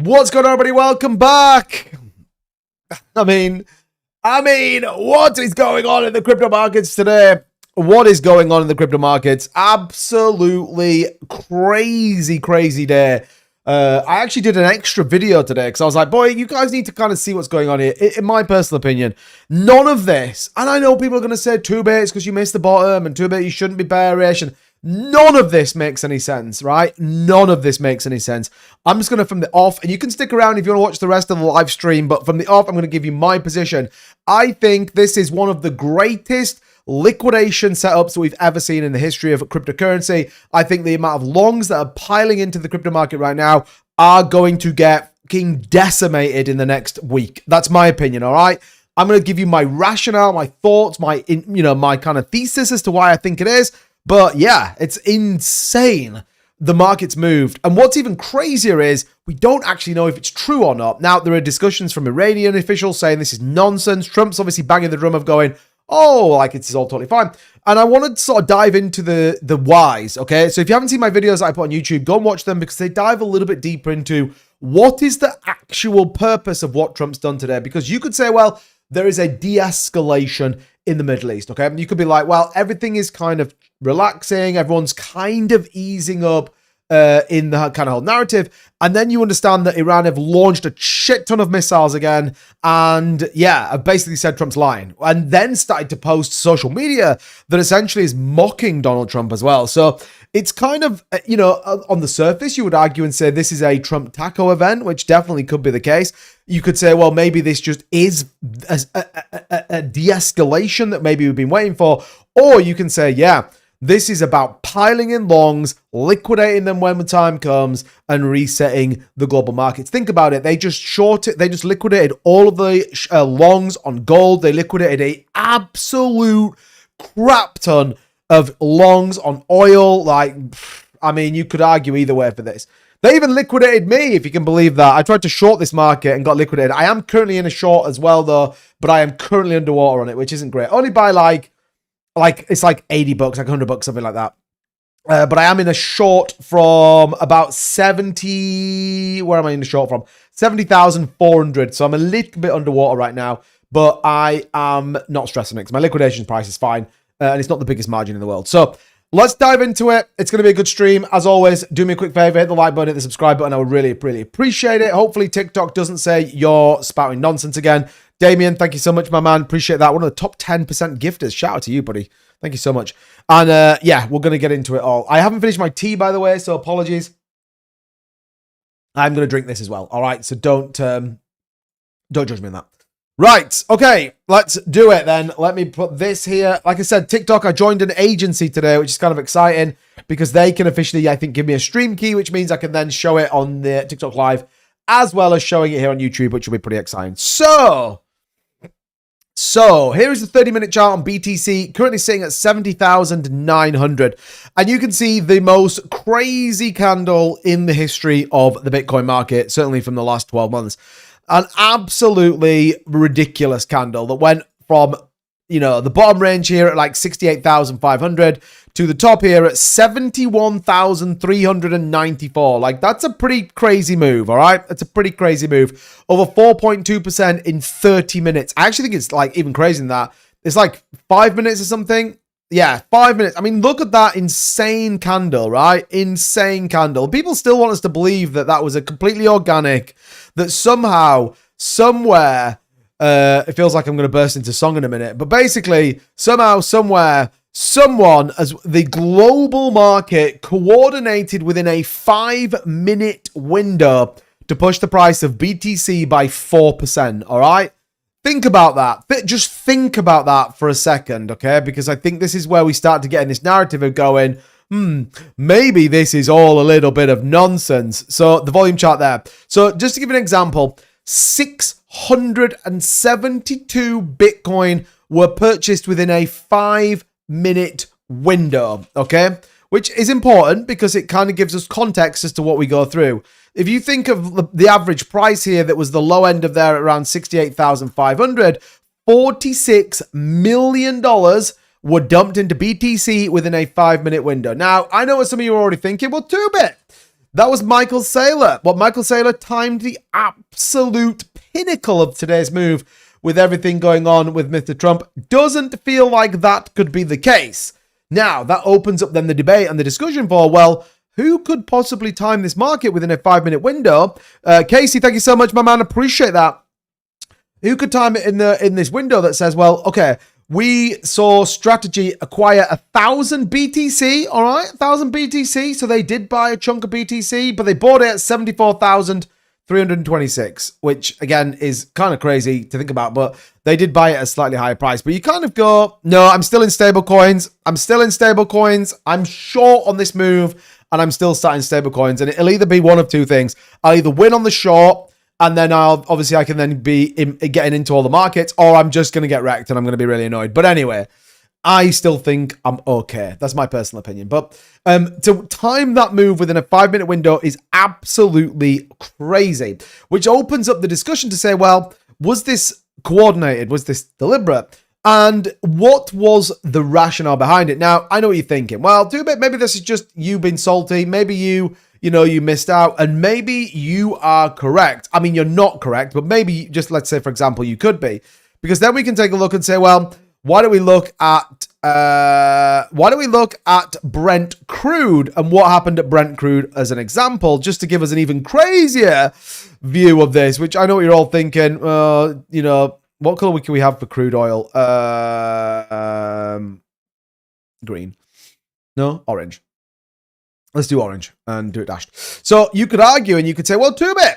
What's going on, everybody? Welcome back. I mean, what is going on in the crypto markets today? What is going on in the crypto markets? Absolutely crazy day. I actually did an extra video today because I was like, boy, you guys need to kind of see what's going on here. In my personal opinion, none of this, and I know people are going to say 2-bit because you missed the bottom and 2-bit you shouldn't be bearish, and none of this makes any sense, right? None of this makes any sense. I'm just going to, from the off, and you can stick around if you want to watch the rest of the live stream, but from the off, I'm going to give you my position. I think this is one of the greatest liquidation setups that we've ever seen in the history of cryptocurrency. I think the amount of longs that are piling into the crypto market right now are going to get fucking decimated in the next week. That's my opinion, all right? I'm going to give you my rationale, my thoughts, my kind of thesis as to why I think it is. But yeah, it's insane. The market's moved. And what's even crazier is we don't actually know if it's true or not. Now, there are discussions from Iranian officials saying this is nonsense. Trump's obviously banging the drum of going, oh, like it's all totally fine. And I wanted to sort of dive into the whys, okay? So if you haven't seen my videos that I put on YouTube, go and watch them because they dive a little bit deeper into what is the actual purpose of what Trump's done today. Because you could say, well, there is a de-escalation in the Middle East, okay? You could be like, well, everything is kind of relaxing. Everyone's kind of easing up in the kind of whole narrative. And then you understand that Iran have launched a shit ton of missiles again. And yeah, I've basically said Trump's lying. And then started to post social media that essentially is mocking Donald Trump as well. So it's kind of, on the surface, you would argue and say this is a Trump taco event, which definitely could be the case. You could say, well, maybe this just is a de-escalation that maybe we've been waiting for. Or you can say, yeah, this is about piling in longs, liquidating them when the time comes, and resetting the global markets. Think about it. They just liquidated all of the longs on gold. They liquidated a absolute crap ton of longs on oil. You could argue either way for this. They even liquidated me, if you can believe that. I tried to short this market and got liquidated. I am currently in a short as well, though, but I am currently underwater on it, which isn't great. Only by it's like $80, like $100, something like that. But I am in a short from about 70. Where am I in the short from? 70,400. So I'm a little bit underwater right now, but I am not stressing it because my liquidation price is fine. And it's not the biggest margin in the world. So let's dive into it. It's going to be a good stream. As always, do me a quick favor, hit the like button, hit the subscribe button. I would really appreciate it. Hopefully TikTok doesn't say you're spouting nonsense again. Damien, thank you so much, my man. Appreciate that. One of the top 10% gifters. Shout out to you, buddy. Thank you so much. And yeah, we're going to get into it all. I haven't finished my tea, by the way, so apologies. I'm going to drink this as well. All right, so don't judge me on that. Right, okay, let's do it then. Let me put this here. Like I said, TikTok, I joined an agency today, which is kind of exciting because they can officially, I think, give me a stream key, which means I can then show it on the TikTok Live as well as showing it here on YouTube, which will be pretty exciting. So here is the 30-minute chart on BTC, currently sitting at 70,900. And you can see the most crazy candle in the history of the Bitcoin market, certainly from the last 12 months. An absolutely ridiculous candle that went from, the bottom range here at like 68,500 to the top here at 71,394. Like, that's a pretty crazy move, all right? That's a pretty crazy move. Over 4.2% in 30 minutes. I actually think it's like even crazier than that. It's like 5 minutes or something. Yeah, 5 minutes. I mean, look at that insane candle, right? Insane candle. People still want us to believe that that was a completely organic, that somehow, somewhere, it feels like I'm going to burst into song in a minute, but basically, somehow, somewhere, someone, as the global market, coordinated within a 5-minute window to push the price of BTC by 4%, all right? Think about that. Just think about that for a second, okay? Because I think this is where we start to get in this narrative of going, maybe this is all a little bit of nonsense. So the volume chart there. So just to give an example, 672 Bitcoin were purchased within a 5-minute window, okay? Which is important because it kind of gives us context as to what we go through. If you think of the average price here, that was the low end of there at around 68,500, $46 million were dumped into BTC within a 5-minute window. Now, I know what some of you are already thinking, well, 2-bit. That was Michael Saylor. What Michael Saylor timed the absolute pinnacle of today's move with everything going on with Mr. Trump. Doesn't feel like that could be the case. Now, that opens up then the debate and the discussion for, well, who could possibly time this market within a 5-minute window? Casey, thank you so much, my man. Appreciate that. Who could time it in this window that says, well, okay, we saw Strategy acquire 1,000 BTC, all right? 1,000 BTC. So they did buy a chunk of BTC, but they bought it at 74,326, which, again, is kind of crazy to think about, but they did buy it at a slightly higher price. But you kind of go, no, I'm still in stable coins. I'm short on this move, and I'm still sat in stable coins. And it'll either be one of two things. I'll either win on the short, and then I can then be getting into all the markets, or I'm just going to get wrecked and I'm going to be really annoyed. But anyway, I still think I'm okay. That's my personal opinion. But to time that move within a 5-minute window is absolutely crazy, which opens up the discussion to say, well, was this coordinated? Was this deliberate? And what was the rationale behind it? Now, I know what you're thinking. Well, maybe this is just you being salty. Maybe you missed out, and maybe you are correct. I mean, you're not correct, but maybe just, let's say, for example, you could be, because then we can take a look and say, well, why don't we look at Brent crude and what happened at Brent crude as an example, just to give us an even crazier view of this, which I know what you're all thinking, what color can we have for crude oil? Green. No, orange. Let's do orange and do it dashed. So you could argue and you could say, well, Two-Bit,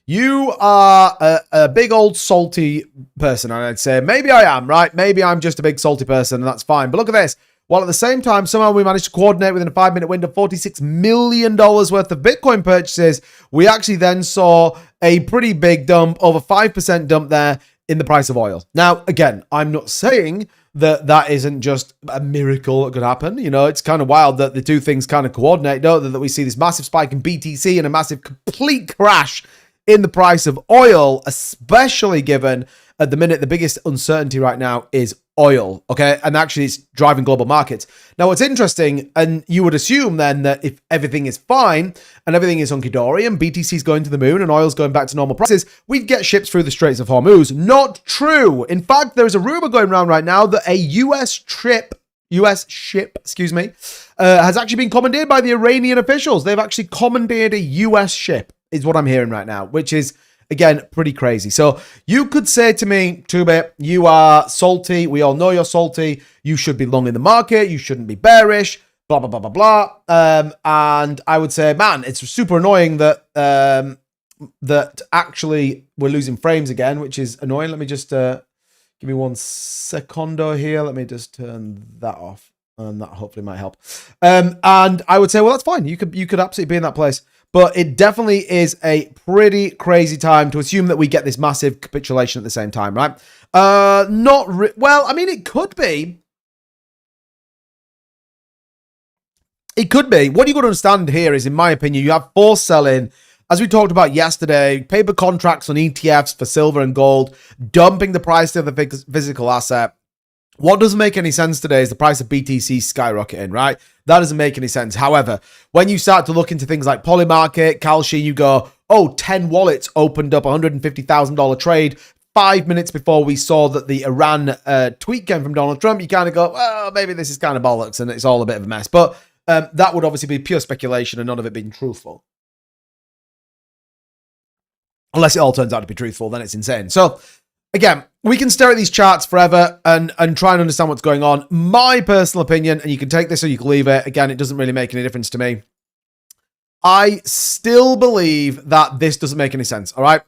you are a big old salty person. And I'd say, maybe I am, right? Maybe I'm just a big salty person and that's fine. But look at this. While at the same time, somehow we managed to coordinate within a 5-minute window $46 million worth of Bitcoin purchases. We actually then saw a pretty big dump, over 5% dump there in the price of oil. Now, again, I'm not saying that isn't just a miracle that could happen. It's kind of wild that the two things kind of coordinate, don't they? That we see this massive spike in BTC and a massive complete crash in the price of oil, especially given at the minute the biggest uncertainty right now is oil, okay? And actually it's driving global markets. Now, what's interesting, and you would assume then that if everything is fine and everything is hunky-dory and BTC is going to the moon and oil's going back to normal prices, we'd get ships through the Straits of Hormuz. Not true. In fact, there is a rumor going around right now that a US ship, has actually been commandeered by the Iranian officials. They've actually commandeered a US ship, is what I'm hearing right now, which is, again, pretty crazy. So you could say to me, Two-Bit, you are salty. We all know you're salty. You should be long in the market. You shouldn't be bearish, blah, blah, blah, blah, blah. And I would say, man, it's super annoying that that actually we're losing frames again, which is annoying. Let me just give me 1 secondo here. Let me just turn that off. And that hopefully might help. And I would say, well, that's fine. You could absolutely be in that place. But it definitely is a pretty crazy time to assume that we get this massive capitulation at the same time, right? Well, I mean, it could be. It could be. What you got to understand here is, in my opinion, you have forced selling, as we talked about yesterday, paper contracts on ETFs for silver and gold, dumping the price of the physical asset. What doesn't make any sense today is the price of BTC skyrocketing, right? That doesn't make any sense. However, when you start to look into things like Polymarket, Kalshi, you go, oh, 10 wallets opened up $150,000 trade 5 minutes before we saw that the Iran tweet came from Donald Trump. You kind of go, well, maybe this is kind of bollocks and it's all a bit of a mess. But that would obviously be pure speculation and none of it being truthful. Unless it all turns out to be truthful, then it's insane. So, again, we can stare at these charts forever and try and understand what's going on. My personal opinion, and you can take this or you can leave it. Again, it doesn't really make any difference to me. I still believe that this doesn't make any sense, all right?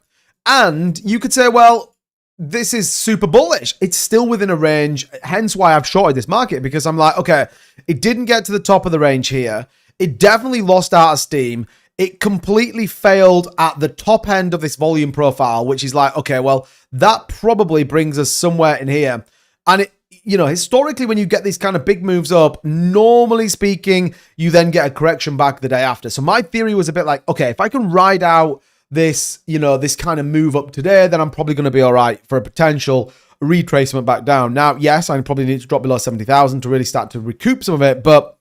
And you could say, well, this is super bullish. It's still within a range, hence why I've shorted this market, because I'm like, okay, it didn't get to the top of the range here. It definitely lost out of steam. It completely failed at the top end of this volume profile, which is like, okay, well, that probably brings us somewhere in here. And it, historically, when you get these kind of big moves up, normally speaking, you then get a correction back the day after. So my theory was a bit like, okay, if I can ride out this, this kind of move up today, then I'm probably going to be all right for a potential retracement back down. Now, yes, I probably need to drop below 70,000 to really start to recoup some of it, but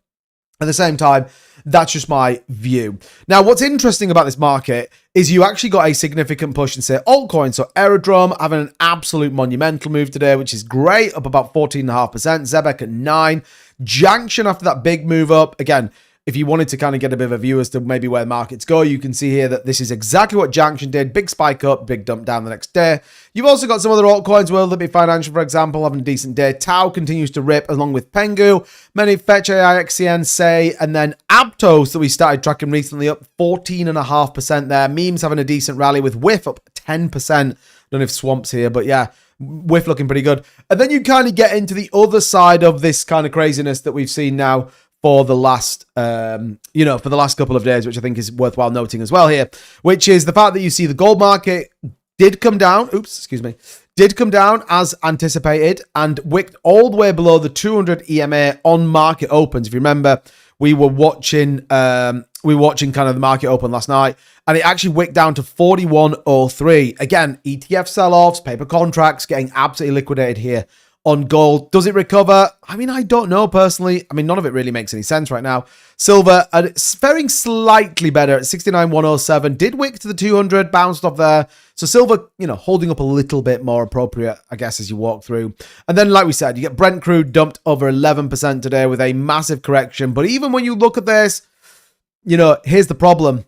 At the same time, that's just my view. Now, what's interesting about this market is you actually got a significant push in, say, altcoins. So Aerodrome having an absolute monumental move today, which is great, up about 14.5%. Zebek at 9%. Junction after that big move up. Again, if you wanted to kind of get a bit of a view as to maybe where markets go, you can see here that this is exactly what Junction did. Big spike up, big dump down the next day. You've also got some other altcoins, World Be Financial, for example, having a decent day. Tau continues to rip along with Pengu. Many Fetch AI, XCN, Say, and then Aptos that we started tracking recently up 14.5% there. Memes having a decent rally with Whiff up 10%. Don't know if Swamp's here, but yeah, Whiff looking pretty good. And then you kind of get into the other side of this kind of craziness that we've seen now for the last, for the last couple of days, which I think is worthwhile noting as well here, which is the fact that you see the gold market did come down. Did come down as anticipated and wicked all the way below the 200 EMA on market opens. If you remember, we were watching kind of the market open last night, and it actually wicked down to 41.03. Again, ETF sell-offs, paper contracts getting absolutely liquidated here on gold. Does it recover? I mean, I don't know personally. I mean, none of it really makes any sense right now. Silver, it's faring slightly better at 69.107. Did wick to the 200, bounced off there. So silver, holding up a little bit more appropriate, I guess, as you walk through. And then, like we said, you get Brent crude dumped over 11% today with a massive correction. But even when you look at this, here's the problem.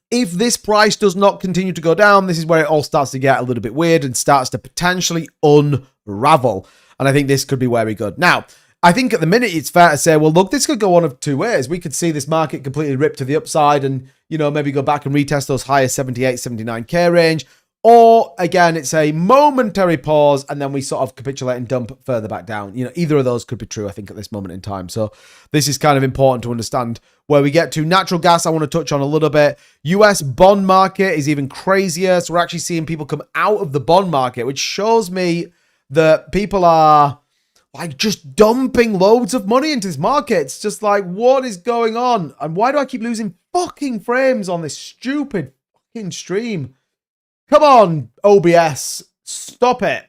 If this price does not continue to go down, this is where it all starts to get a little bit weird and starts to potentially unravel. And I think this could be where we go. Now, I think at the minute it's fair to say, well, look, this could go one of two ways. We could see this market completely rip to the upside and, maybe go back and retest those higher 78, 79K range. Or, again, it's a momentary pause and then we sort of capitulate and dump further back down. Either of those could be true, I think, at this moment in time. So this is kind of important to understand where we get to. Natural gas, I want to touch on a little bit. US bond market is even crazier. So we're actually seeing people come out of the bond market, which shows me that people are like just dumping loads of money into this market. It's just like, what is going on? And why do I keep losing fucking frames on this stupid fucking stream? Come on, OBS. Stop it.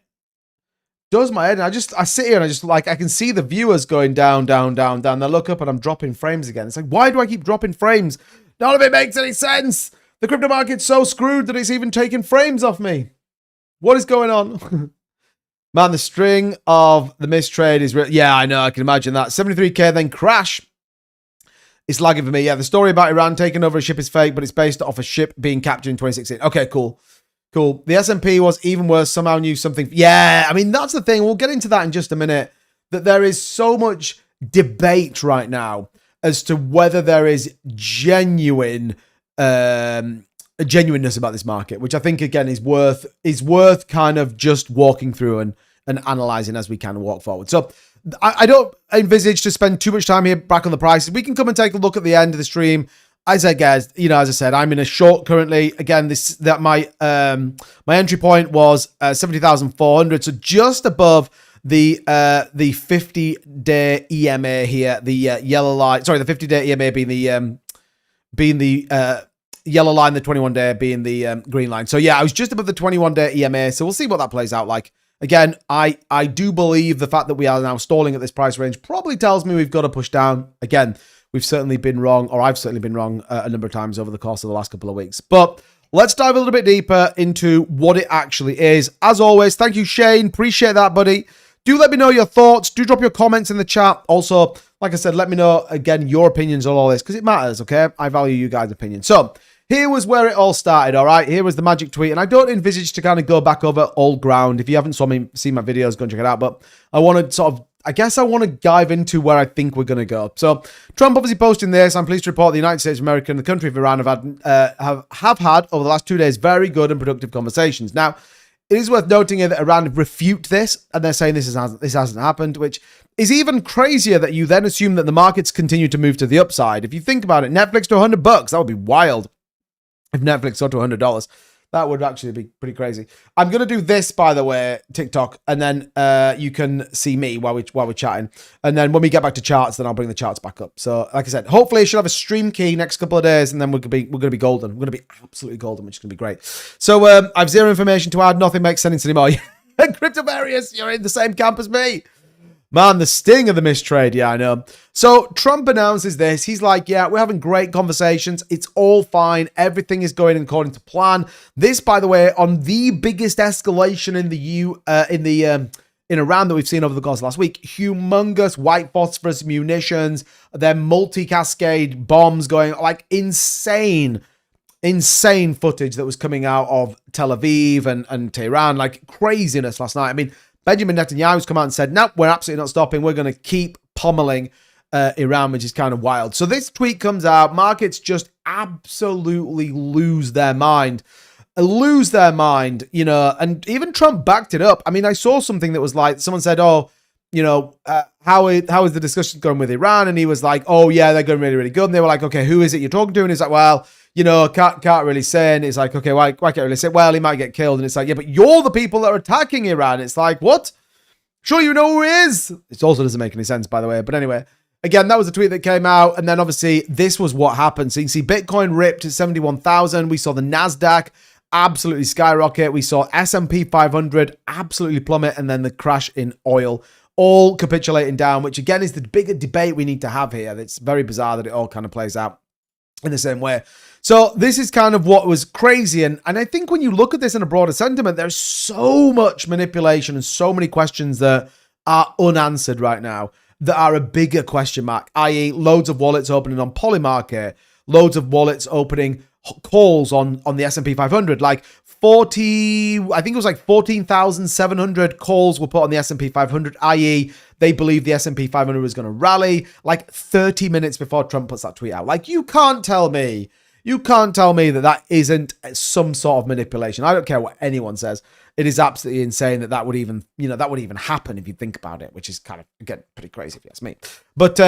Does my head. I sit here and I can see the viewers going down, down, down, down. They look up and I'm dropping frames again. It's like, why do I keep dropping frames? None of it makes any sense. The crypto market's so screwed that it's even taking frames off me. What is going on? Man, the string of the mistrade is real. Yeah, I know. I can imagine that. 73K, then crash. It's lagging for me. Yeah, the story about Iran taking over a ship is fake, but it's based off a ship being captured in 2016. Okay, cool. Cool. The S&P was even worse. Somehow knew something. Yeah, I mean, that's the thing. We'll get into that in just a minute. That there is so much debate right now as to whether there is genuineness about this market, which I think, again, is worth kind of just walking through and analyzing as we can walk forward. So I don't envisage to spend too much time here back on the prices. We can come and take a look at the end of the stream. As I said, I'm in a short currently. Again, my entry point was 70,400, so just above the 50-day EMA here, the yellow line. Sorry, the 50-day EMA being the yellow line, the 21-day being the green line. So yeah, I was just above the 21-day EMA. So we'll see what that plays out like. Again, I do believe the fact that we are now stalling at this price range probably tells me we've got to push down again. We've certainly been wrong, or I've certainly been wrong a number of times over the course of the last couple of weeks. But let's dive a little bit deeper into what it actually is. As always, thank you, Shane. Appreciate that, buddy. Do let me know your thoughts. Do drop your comments in the chat. Also, like I said, let me know, again, your opinions on all this, because it matters, okay? I value you guys' opinions. So here was where it all started, all right? Here was the magic tweet, and I don't envisage to kind of go back over old ground. If you haven't seen my videos, go and check it out. But I want to I want to dive into where I think we're going to go. So Trump obviously posting this. I'm pleased to report the United States of America and the country of Iran have had over the last 2 days very good and productive conversations. Now, it is worth noting here that Iran refute this, and they're saying this hasn't happened, which is even crazier that you then assume that the markets continue to move to the upside. If you think about it, Netflix to $100, that would be wild. If Netflix got to $100, that would actually be pretty crazy. I'm going to do this, by the way, TikTok, and then you can see me while we're chatting. And then when we get back to charts, then I'll bring the charts back up. So, like I said, hopefully I should have a stream key next couple of days, and then we're going to be golden. We're going to be absolutely golden, which is going to be great. So, I have zero information to add. Nothing makes sense anymore. Crypto Various, you're in the same camp as me. Man, the sting of the mistrade. Yeah, I know. So Trump announces this. He's like, yeah, we're having great conversations. It's all fine. Everything is going according to plan. This, by the way, on the biggest escalation in Iran that we've seen over the course of last week. Humongous white phosphorus munitions, their multi-cascade bombs going, like insane footage that was coming out of Tel Aviv and Tehran, like craziness last night. I mean, Benjamin Netanyahu's come out and said, no, we're absolutely not stopping. We're going to keep pummeling Iran, which is kind of wild. So this tweet comes out. Markets just absolutely lose their mind, you know, and even Trump backed it up. I mean, I saw something that was like, someone said, oh, you know, how is the discussion going with Iran? And he was like, oh, yeah, they're going really, really good. And they were like, okay, who is it you're talking to? And he's like, well, you know, can't really say. And it's like, okay, why can't really say? Well, he might get killed. And it's like, yeah, but you're the people that are attacking Iran. It's like, what? Sure, you know who he is. It also doesn't make any sense, by the way. But anyway, again, that was a tweet that came out. And then obviously this was what happened. So you can see Bitcoin ripped to 71,000. We saw the NASDAQ absolutely skyrocket. We saw S&P 500 absolutely plummet. And then the crash in oil, all capitulating down, which again is the bigger debate we need to have here. It's very bizarre that it all kind of plays out in the same way. So this is kind of what was crazy. And I think when you look at this in a broader sentiment, there's so much manipulation and so many questions that are unanswered right now that are a bigger question mark, i.e. loads of wallets opening on Polymarket, loads of wallets opening calls on the S&P 500, like 40, I think it was like 14,700 calls were put on the S&P 500, i.e. they believe the S&P 500 was going to rally like 30 minutes before Trump puts that tweet out. Like, you can't tell me that that isn't some sort of manipulation. I don't care what anyone says. It is absolutely insane that would even, you know, that would even happen if you think about it, which is kind of, again, pretty crazy if you ask me. But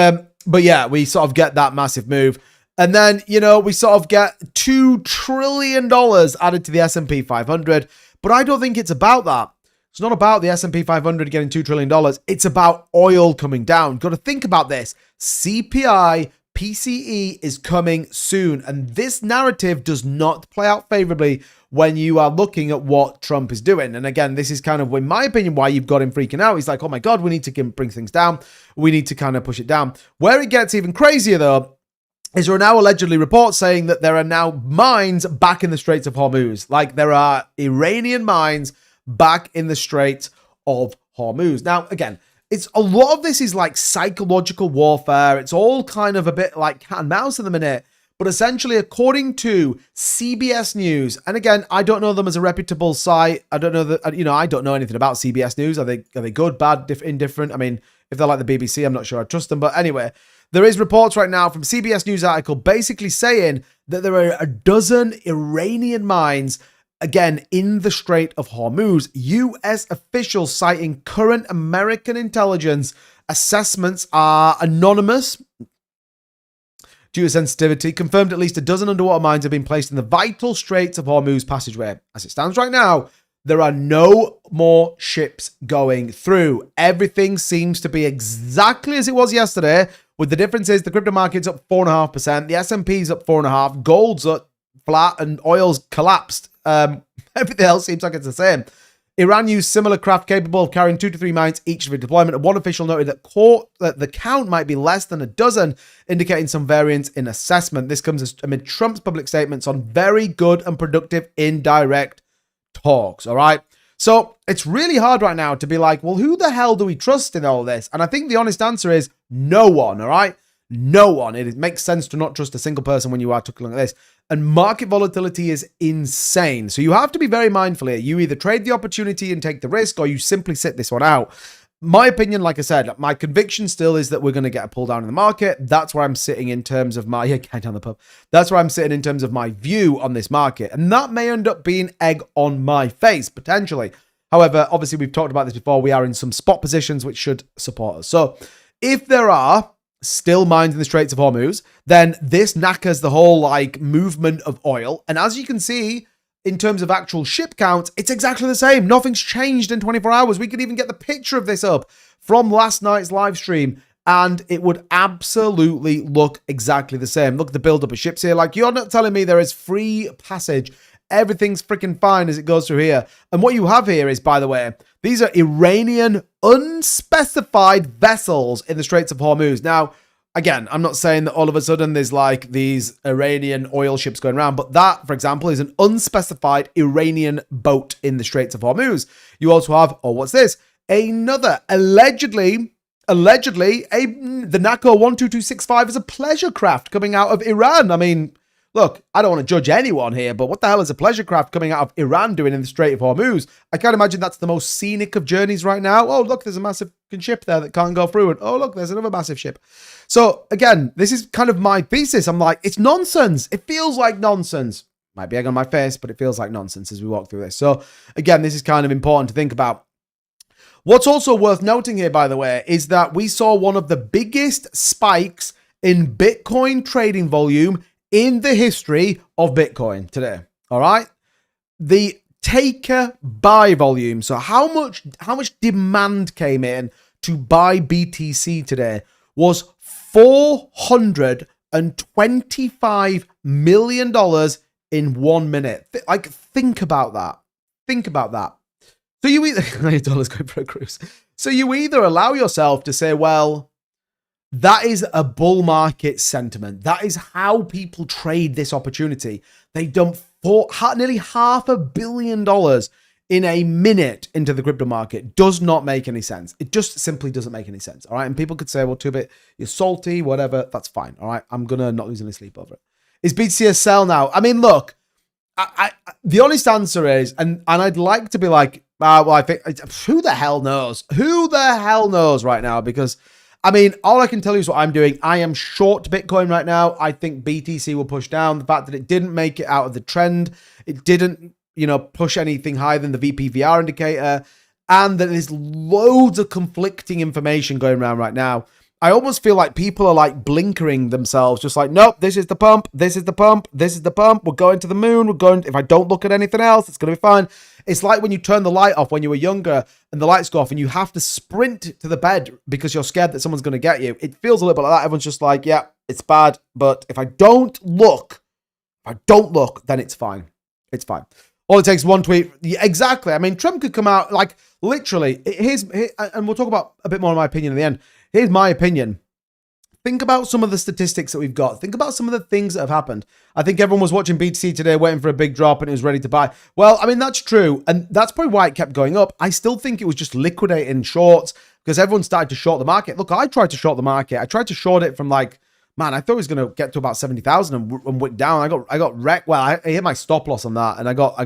yeah, we sort of get that massive move. And then, you know, we sort of get $2 trillion added to the S&P 500. But I don't think it's about that. It's not about the S&P 500 getting $2 trillion. It's about oil coming down. Got to think about this. CPI, PCE is coming soon. And this narrative does not play out favorably when you are looking at what Trump is doing. And again, this is kind of, in my opinion, why you've got him freaking out. He's like, oh my God, we need to bring things down. We need to kind of push it down. Where it gets even crazier, though, is there are now allegedly reports saying that there are now mines back in the Straits of Hormuz. Like, there are Iranian mines back in the Straits of Hormuz. Now, again, it's a lot of this is like psychological warfare. It's all kind of a bit like cat and mouse at the minute. But essentially, according to CBS News, and again, I don't know them as a reputable site. I don't know that, you know, I don't know anything about CBS News. Are they good, bad, indifferent? I mean, if they're like the BBC, I'm not sure I trust them. But anyway, there is reports right now from CBS News article basically saying that there are a dozen Iranian mines, again, in the Strait of Hormuz. U.S. officials citing current American intelligence assessments are anonymous due to sensitivity, confirmed at least a dozen underwater mines have been placed in the vital Straits of Hormuz passageway. As it stands right now, there are no more ships going through. Everything seems to be exactly as it was yesterday, with the difference is the crypto market's up 4.5%, the S&P's up 4.5%, gold's up flat, and oil's collapsed. Everything else seems like it's the same. Iran used similar craft capable of carrying 2 to 3 mines each for deployment, and one official noted that the count might be less than a dozen, indicating some variance in assessment. This comes amid Trump's public statements on very good and productive indirect talks, all right? So it's really hard right now to be like, well, who the hell do we trust in all this? And I think the honest answer is no one, all right? No one. It makes sense to not trust a single person when you are looking at this. And market volatility is insane. So you have to be very mindful here. You either trade the opportunity and take the risk, or you simply sit this one out. My opinion, like I said, my conviction still is that we're going to get a pull down in the market. That's where I'm sitting in terms of my, down the pub. That's where I'm sitting in terms of my view on this market. And that may end up being egg on my face, potentially. However, obviously we've talked about this before. We are in some spot positions which should support us. So if there are still mines in the Straits of Hormuz, then this knackers the whole like movement of oil. And as you can see, in terms of actual ship count, it's exactly the same. Nothing's changed in 24 hours. We could even get the picture of this up from last night's live stream, and it would absolutely look exactly the same. Look at the buildup of ships here. Like, you're not telling me there is free passage everything's freaking fine as it goes through here. And what you have here is, by the way, these are Iranian unspecified vessels in the Straits of Hormuz. Now, again, I'm not saying that all of a sudden there's like these Iranian oil ships going around, but that, for example, is an unspecified Iranian boat in the Straits of Hormuz. You also have, oh, what's this? Another, allegedly, the NACO 12265 is a pleasure craft coming out of Iran. I mean, look, I don't want to judge anyone here, but what the hell is a pleasure craft coming out of Iran doing in the Strait of Hormuz? I can't imagine that's the most scenic of journeys right now. Oh, look, there's a massive ship there that can't go through. And oh, look, there's another massive ship. So again, this is kind of my thesis. I'm like, it's nonsense. It feels like nonsense. Might be egg on my face, but it feels like nonsense as we walk through this. So again, this is kind of important to think about. What's also worth noting here, by the way, is that we saw one of the biggest spikes in Bitcoin trading volume in the history of Bitcoin today. All right. The taker buy volume. So how much demand came in to buy BTC today was $425 million in 1 minute. Like, think about that. Think about that. So you either $100 going for a cruise. So you either allow yourself to say, well, that is a bull market sentiment. That is how people trade this opportunity. They dump nearly $500 million in a minute into the crypto market. Does not make any sense. It just simply doesn't make any sense. All right. And people could say, well, Two-Bit, you're salty, whatever. That's fine. All right. I'm going to not lose any sleep over it. Is BTC a sell now? I mean, look, the honest answer is, and I'd like to be like, well, I think, who the hell knows? Who the hell knows right now? Because, I mean, all I can tell you is what I'm doing. I am short Bitcoin right now. I think BTC will push down. The fact that it didn't make it out of the trend, it didn't, push anything higher than the VPVR indicator, and that there's loads of conflicting information going around right now. I almost feel like people are like blinkering themselves, just like, nope, this is the pump, this is the pump, this is the pump, we're going to the moon, if I don't look at anything else, it's going to be fine. It's like when you turn the light off when you were younger and the lights go off and you have to sprint to the bed because you're scared that someone's going to get you. It feels a little bit like that. Everyone's just like, yeah, it's bad, but if I don't look, then it's fine. It's fine. All it takes is one tweet. Yeah, exactly. I mean, Trump could come out, like, literally, and we'll talk about a bit more of my opinion in the end. Here's my opinion. Think about some of the statistics that we've got. Think about some of the things that have happened. I think everyone was watching BTC today, waiting for a big drop, and it was ready to buy. Well, I mean, that's true, and that's probably why it kept going up. I still think it was just liquidating shorts because everyone started to short the market. Look, I tried to short the market. I tried to short it from like, man, I thought it was going to get to about 70,000 and went down. I got wrecked. Well, I hit my stop loss on that, and I got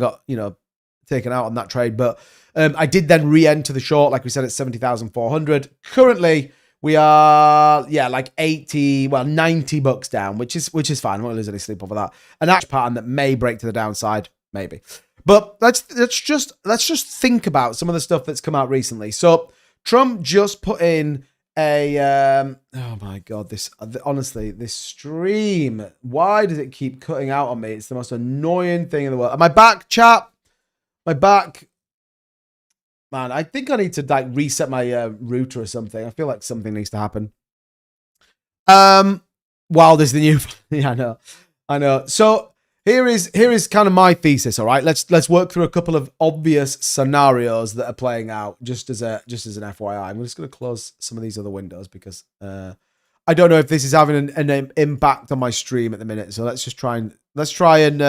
taken out on that trade. But I did then re-enter the short, like we said, at 70,400. Currently, we are, like 90 bucks down, which is fine. I won't lose any sleep over that. An action pattern that may break to the downside, maybe. But let's just think about some of the stuff that's come out recently. So Trump just put in a oh my god, honestly, this stream, why does it keep cutting out on me? It's the most annoying thing in the world. My back, chat, my back. Man, I think I need to like reset my router or something. I feel like something needs to happen. Wow, there's the new. Yeah, I know. So here is kind of my thesis. All right, let's work through a couple of obvious scenarios that are playing out. Just as an FYI, I'm just going to close some of these other windows because I don't know if this is having an impact on my stream at the minute. So let's try and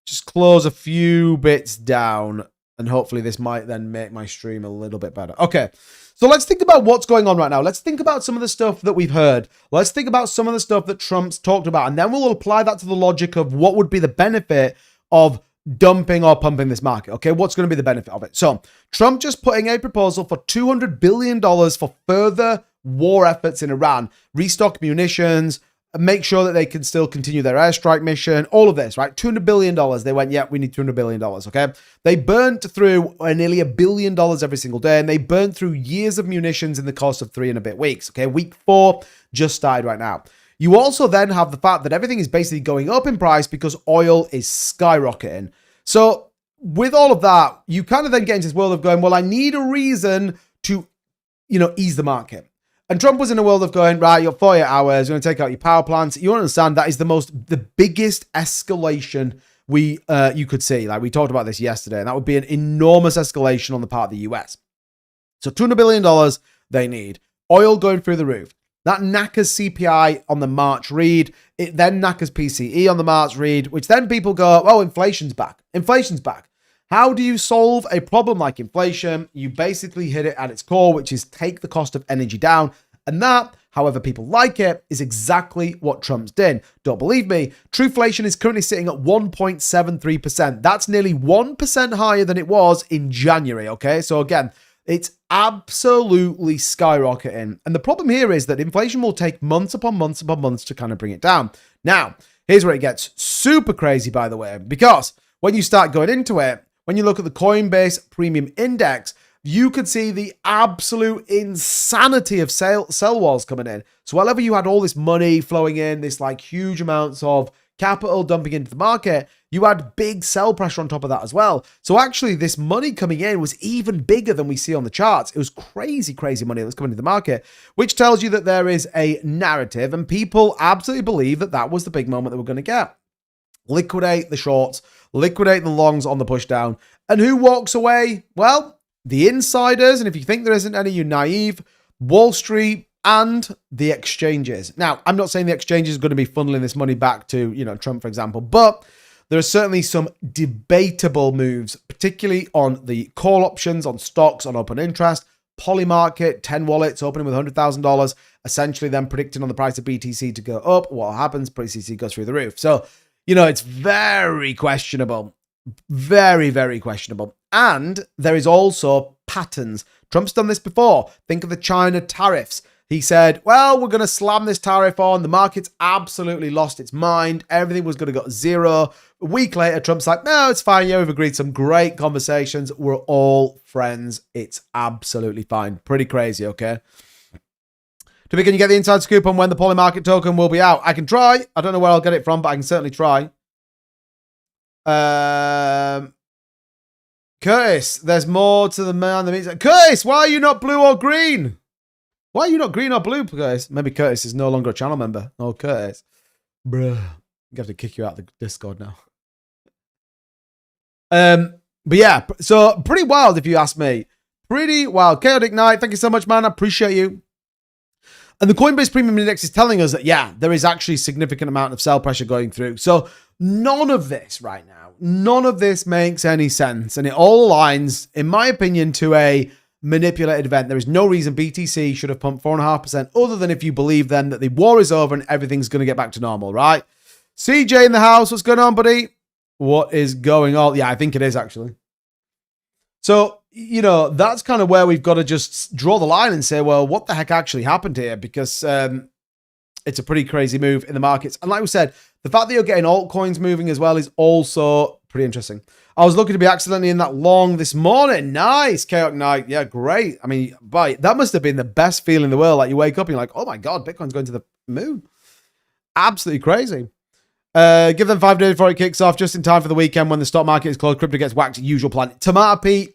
just close a few bits down. And hopefully this might then make my stream a little bit better. Okay, so let's think about what's going on right now. Let's think about some of the stuff that we've heard. Let's think about some of the stuff that Trump's talked about. And then we'll apply that to the logic of what would be the benefit of dumping or pumping this market. Okay, what's going to be the benefit of it? So Trump just putting a proposal for $200 billion for further war efforts in Iran. Restock munitions, make sure that they can still continue their airstrike mission, all of this, right? $200 billion. They went, yeah, we need $200 billion, okay? They burnt through nearly $1 billion every single day, and they burnt through years of munitions in the course of 3 and a bit weeks, okay? Week 4 just started right now. You also then have the fact that everything is basically going up in price because oil is skyrocketing. So with all of that, you kind of then get into this world of going, well, I need a reason to, ease the market. And Trump was in a world of going, right, you're 48 hours, you're going to take out your power plants. You understand that is the biggest escalation you could see. Like, we talked about this yesterday, and that would be an enormous escalation on the part of the US. So $200 billion they need. Oil going through the roof. That knackers CPI on the March read. It then knackers PCE on the March read, which then people go, oh, inflation's back. Inflation's back. How do you solve a problem like inflation? You basically hit it at its core, which is take the cost of energy down. And that, however people like it, is exactly what Trump's did. Don't believe me? Trueflation is currently sitting at 1.73%. That's nearly 1% higher than it was in January, okay? So again, it's absolutely skyrocketing. And the problem here is that inflation will take months upon months upon months to kind of bring it down. Now, here's where it gets super crazy, by the way, because when you start going into it, when you look at the Coinbase Premium Index, you could see the absolute insanity of sell walls coming in. So whenever you had all this money flowing in, this like huge amounts of capital dumping into the market, you had big sell pressure on top of that as well. So actually this money coming in was even bigger than we see on the charts. It was crazy, crazy money that was coming into the market, which tells you that there is a narrative and people absolutely believe that that was the big moment that we're going to get. Liquidate the shorts, liquidate the longs on the push down. And who walks away? Well, the insiders. And if you think there isn't any, you're naive. Wall Street and the exchanges. Now, I'm not saying the exchanges are going to be funneling this money back to, Trump, for example, but there are certainly some debatable moves, particularly on the call options, on stocks, on open interest, Polymarket, 10 wallets opening with $100,000, essentially then predicting on the price of BTC to go up. What happens? BTC goes through the roof. So, it's very questionable. Very, very questionable. And there is also patterns. Trump's done this before. Think of the China tariffs. He said, well, we're going to slam this tariff on. The market's absolutely lost its mind. Everything was going to go to zero. A week later, Trump's like, no, it's fine. Yeah, we've agreed some great conversations. We're all friends. It's absolutely fine. Pretty crazy, okay? Toby, can you get the inside scoop on when the Polymarket token will be out? I can try. I don't know where I'll get it from, but I can certainly try. Curtis, there's more to the man than means. Curtis, why are you not blue or green? Why are you not green or blue, Curtis? Maybe Curtis is no longer a channel member. Oh, Curtis. Bruh. I have to kick you out of the Discord now. But yeah, so pretty wild if you ask me. Pretty wild. Chaotic Night, thank you so much, man. I appreciate you. And the Coinbase Premium Index is telling us that, yeah, there is actually a significant amount of sell pressure going through. So none of this right now, none of this makes any sense. And it all aligns, in my opinion, to a manipulated event. There is no reason BTC should have pumped 4.5% other than if you believe then that the war is over and everything's going to get back to normal, right? CJ in the house, what's going on, buddy? What is going on? Yeah, I think it is actually. So, that's kind of where we've got to just draw the line and say, well, what the heck actually happened here? Because it's a pretty crazy move in the markets. And like we said, the fact that you're getting altcoins moving as well is also pretty interesting. I was looking to be accidentally in that long this morning. Nice. Chaotic Night. Yeah, great. I mean, that must have been the best feeling in the world. Like you wake up and you're like, oh my God, Bitcoin's going to the moon. Absolutely crazy. Give them 5 days before it kicks off, just in time for the weekend when the stock market is closed. Crypto gets whacked, usual plan. Tomato Pete,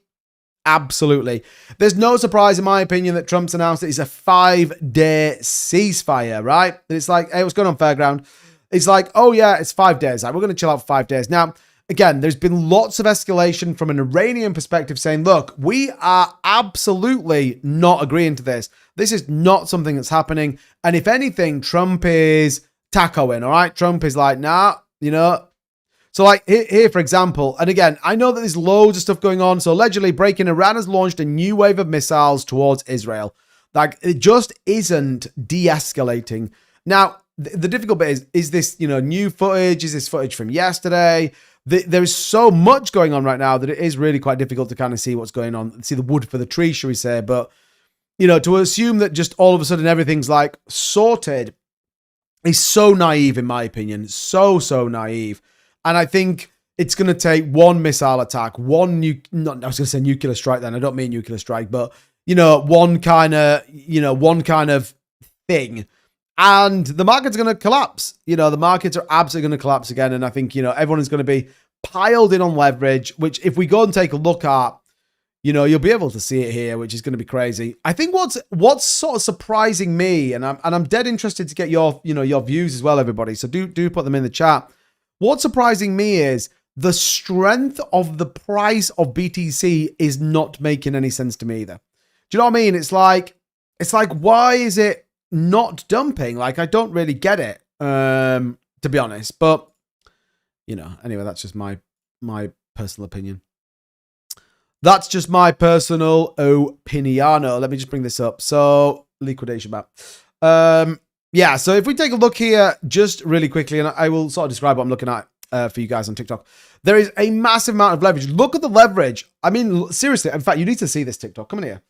absolutely. There's no surprise, in my opinion, that Trump's announced that it's a 5-day ceasefire, right? It's like, hey, what's going on, Fairground? It's like, oh yeah, it's 5 days. Like, we're going to chill out for 5 days. Now, again, there's been lots of escalation from an Iranian perspective saying, look, we are absolutely not agreeing to this. This is not something that's happening. And if anything, Trump is tacoing, all right? Trump is like, nah, So like here, for example, and again, I know that there's loads of stuff going on. So allegedly breaking, Iran has launched a new wave of missiles towards Israel. Like it just isn't de-escalating. Now, the difficult bit is this, new footage? Is this footage from yesterday? There's so much going on right now that it is really quite difficult to kind of see what's going on, see the wood for the tree, shall we say. But, to assume that just all of a sudden everything's like sorted is so naive, in my opinion. So naive. And I think it's going to take one missile attack, I was going to say nuclear strike then. I don't mean nuclear strike, but, one kind of thing. And the market's going to collapse. The markets are absolutely going to collapse again. And I think, everyone is going to be piled in on leverage, which if we go and take a look at, you'll be able to see it here, which is going to be crazy. I think what's sort of surprising me, and I'm dead interested to get your views as well, everybody. So do put them in the chat. What's surprising me is the strength of the price of BTC is not making any sense to me either. Do you know what I mean? It's like, why is it not dumping? Like, I don't really get it, to be honest. But, you know, anyway, that's just my personal opinion. That's just my personal opiniano. Let me just bring this up. So, liquidation map. Yeah, so if we take a look here just really quickly, and I will sort of describe what I'm looking at for you guys on TikTok. There is a massive amount of leverage. Look at the leverage. I mean, seriously, in fact, you need to see this TikTok. Come in here.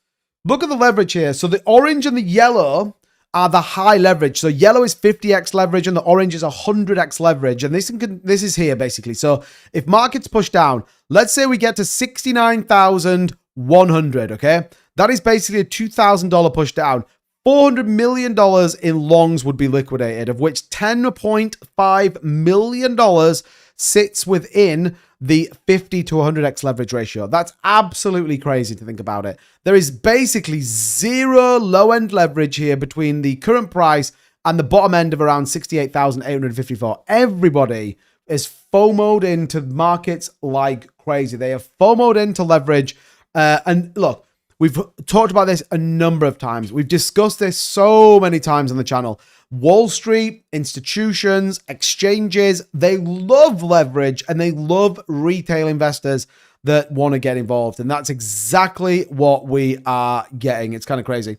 Look at the leverage here. So the orange and the yellow are the high leverage. So yellow is 50x leverage and the orange is 100x leverage. And this is here basically. So if markets push down, let's say we get to 69,100, okay? That is basically a $2,000 push down. $400 million in longs would be liquidated, of which $10.5 million sits within the 50 to 100x leverage ratio. That's absolutely crazy to think about it. There is basically zero low-end leverage here between the current price and the bottom end of around 68,854. Everybody is FOMO'd into markets like crazy. They are FOMO'd into leverage. And look, we've talked about this a number of times. We've discussed this so many times on the channel. Wall Street, institutions, exchanges, they love leverage and they love retail investors that want to get involved. And that's exactly what we are getting. It's kind of crazy.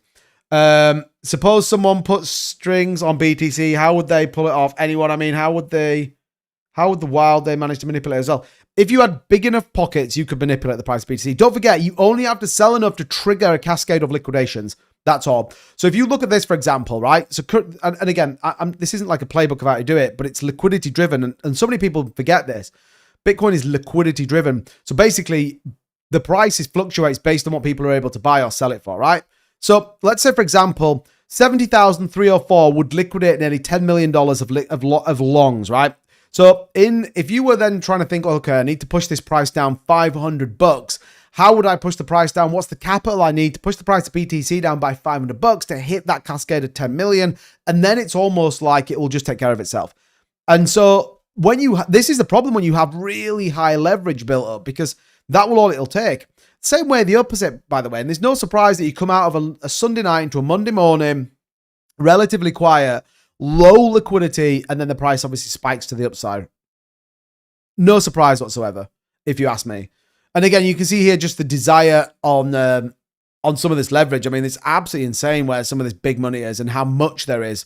Suppose someone puts strings on BTC. How would they pull it off? Anyone? I mean, how would the wild they manage to manipulate as well? If you had big enough pockets, you could manipulate the price of BTC. Don't forget, you only have to sell enough to trigger a cascade of liquidations. That's all. So if you look at this, for example, right? So, and again, this isn't like a playbook of how to do it, but it's liquidity driven. And so many people forget this. Bitcoin is liquidity driven. So basically, the price fluctuates based on what people are able to buy or sell it for, right? So let's say, for example, 70,304 would liquidate nearly $10 million of longs, right? So if you were then trying to think, okay, I need to push this price down $500, how would I push the price down? What's the capital I need to push the price of BTC down by $500 to hit that cascade of 10 million? And then it's almost like it will just take care of itself. And so this is the problem when you have really high leverage built up, because that will all it'll take. Same way the opposite, by the way. And there's no surprise that you come out of a Sunday night into a Monday morning, relatively quiet, low liquidity, and then the price obviously spikes to the upside. No surprise whatsoever, if you ask me. And again, you can see here just the desire on some of this leverage. I mean, it's absolutely insane where some of this big money is and how much there is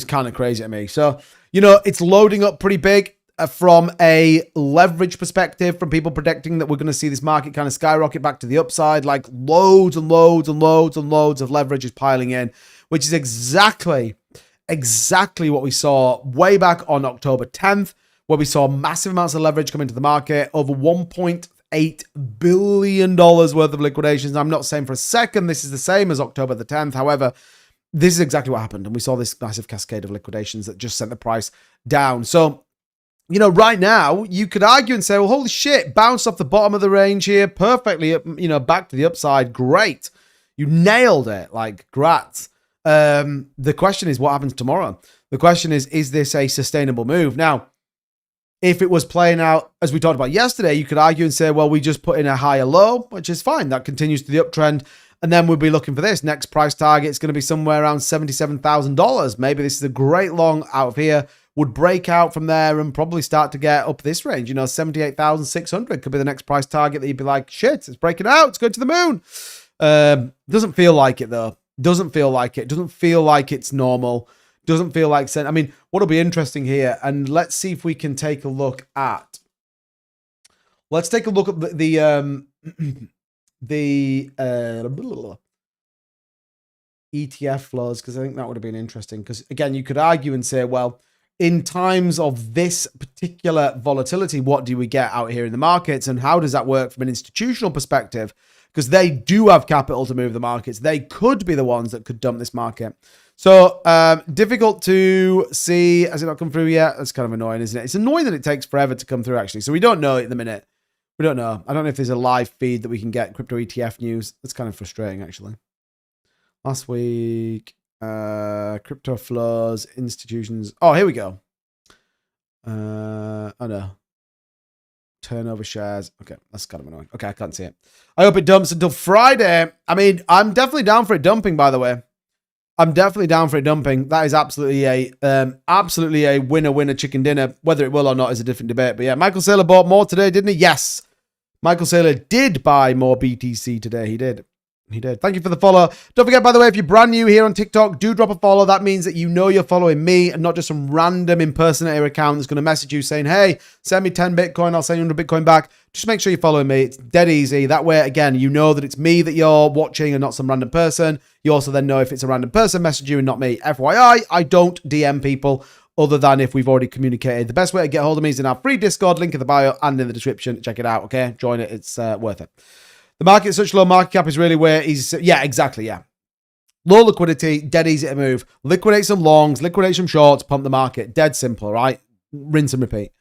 kind of crazy to me. So, you know, it's loading up pretty big from a leverage perspective, from people predicting that we're going to see this market kind of skyrocket back to the upside, like loads and loads and loads and loads of leverage is piling in, which is exactly what we saw way back on October 10th, where we saw massive amounts of leverage come into the market, over $1.8 billion worth of liquidations. I'm not saying for a second this is the same as October the 10th. However, this is exactly what happened. And we saw this massive cascade of liquidations that just sent the price down. So, you know, right now, you could argue and say, well, holy shit, bounced off the bottom of the range here perfectly, you know, back to the upside. Great. You nailed it. Like, grats. The question is, what happens tomorrow? The question is this a sustainable move? Now, if it was playing out as we talked about yesterday, you could argue and say, well, we just put in a higher low, which is fine. That continues to the uptrend. And then we'll be looking for this. Next price target is going to be somewhere around $77,000. Maybe this is a great long out of here. Would break out from there and probably start to get up this range. You know, 78,600 could be the next price target that you'd be like, shit, it's breaking out. It's going to the moon. Doesn't feel like it, though. Doesn't feel like it. Doesn't feel like it's normal. Doesn't feel like... I mean, what'll be interesting here, and let's see if we can take a look at... Let's take a look at the ETF flows, because I think that would have been interesting. Because, again, you could argue and say, well, in times of this particular volatility, what do we get out here in the markets, and how does that work from an institutional perspective? Because they do have capital to move the markets. They could be the ones that could dump this market. So difficult to see. Has it not come through yet? That's kind of annoying, isn't it? It's annoying that it takes forever to come through, actually. So we don't know at the minute. We don't know. I don't know if there's a live feed that we can get crypto ETF news. That's kind of frustrating, actually. Last week, crypto flows, institutions. Oh, here we go. Oh, no. turnover shares. Okay, that's kind of annoying. Okay, I can't see it. I hope it dumps until Friday. I mean, I'm definitely down for it dumping, by the way. I'm definitely down for it dumping. That is absolutely a winner chicken dinner. Whether it will or not is a different debate. But yeah, Michael Saylor bought more today, didn't he? Yes. Michael Saylor did buy more BTC today. He did. He did. Thank you for the follow. Don't forget, by the way, if you're brand new here on TikTok, do drop a follow. That means that you know you're following me and not just some random impersonator account that's going to message you saying, hey, send me 10 Bitcoin. I'll send you 100 Bitcoin back. Just make sure you're following me. It's dead easy. That way, again, you know that it's me that you're watching and not some random person. You also then know if it's a random person messaging you and not me. FYI, I don't DM people other than if we've already communicated. The best way to get hold of me is in our free Discord, link in the bio and in the description. Check it out, okay? Join it. It's worth it. The market, such low market cap is really where he's, yeah, exactly, yeah. Low liquidity, dead easy to move. Liquidate some longs, liquidate some shorts, pump the market. Dead simple, right? Rinse and repeat.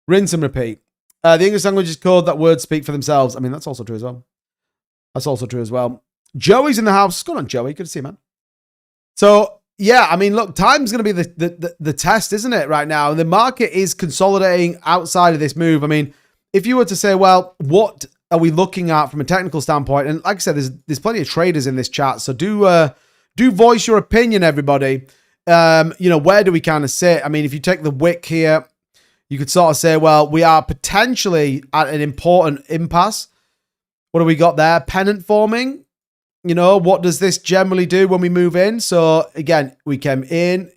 Rinse and repeat. The English language is code that words speak for themselves. I mean, that's also true as well. That's also true as well. Joey's in the house. What's going on, Joey? Good to see you, man. So, yeah, I mean, look, time's going to be the test, isn't it, right now? And the market is consolidating outside of this move. I mean, if you were to say, well, what are we looking at from a technical standpoint? And like I said, there's plenty of traders in this chat, so do voice your opinion, everybody. You know, where do we kind of sit? I mean, if you take the wick here, you could sort of say, well, we are potentially at an important impasse. What do we got there? Pennant forming. You know, what does this generally do when we move in? So again, we came in,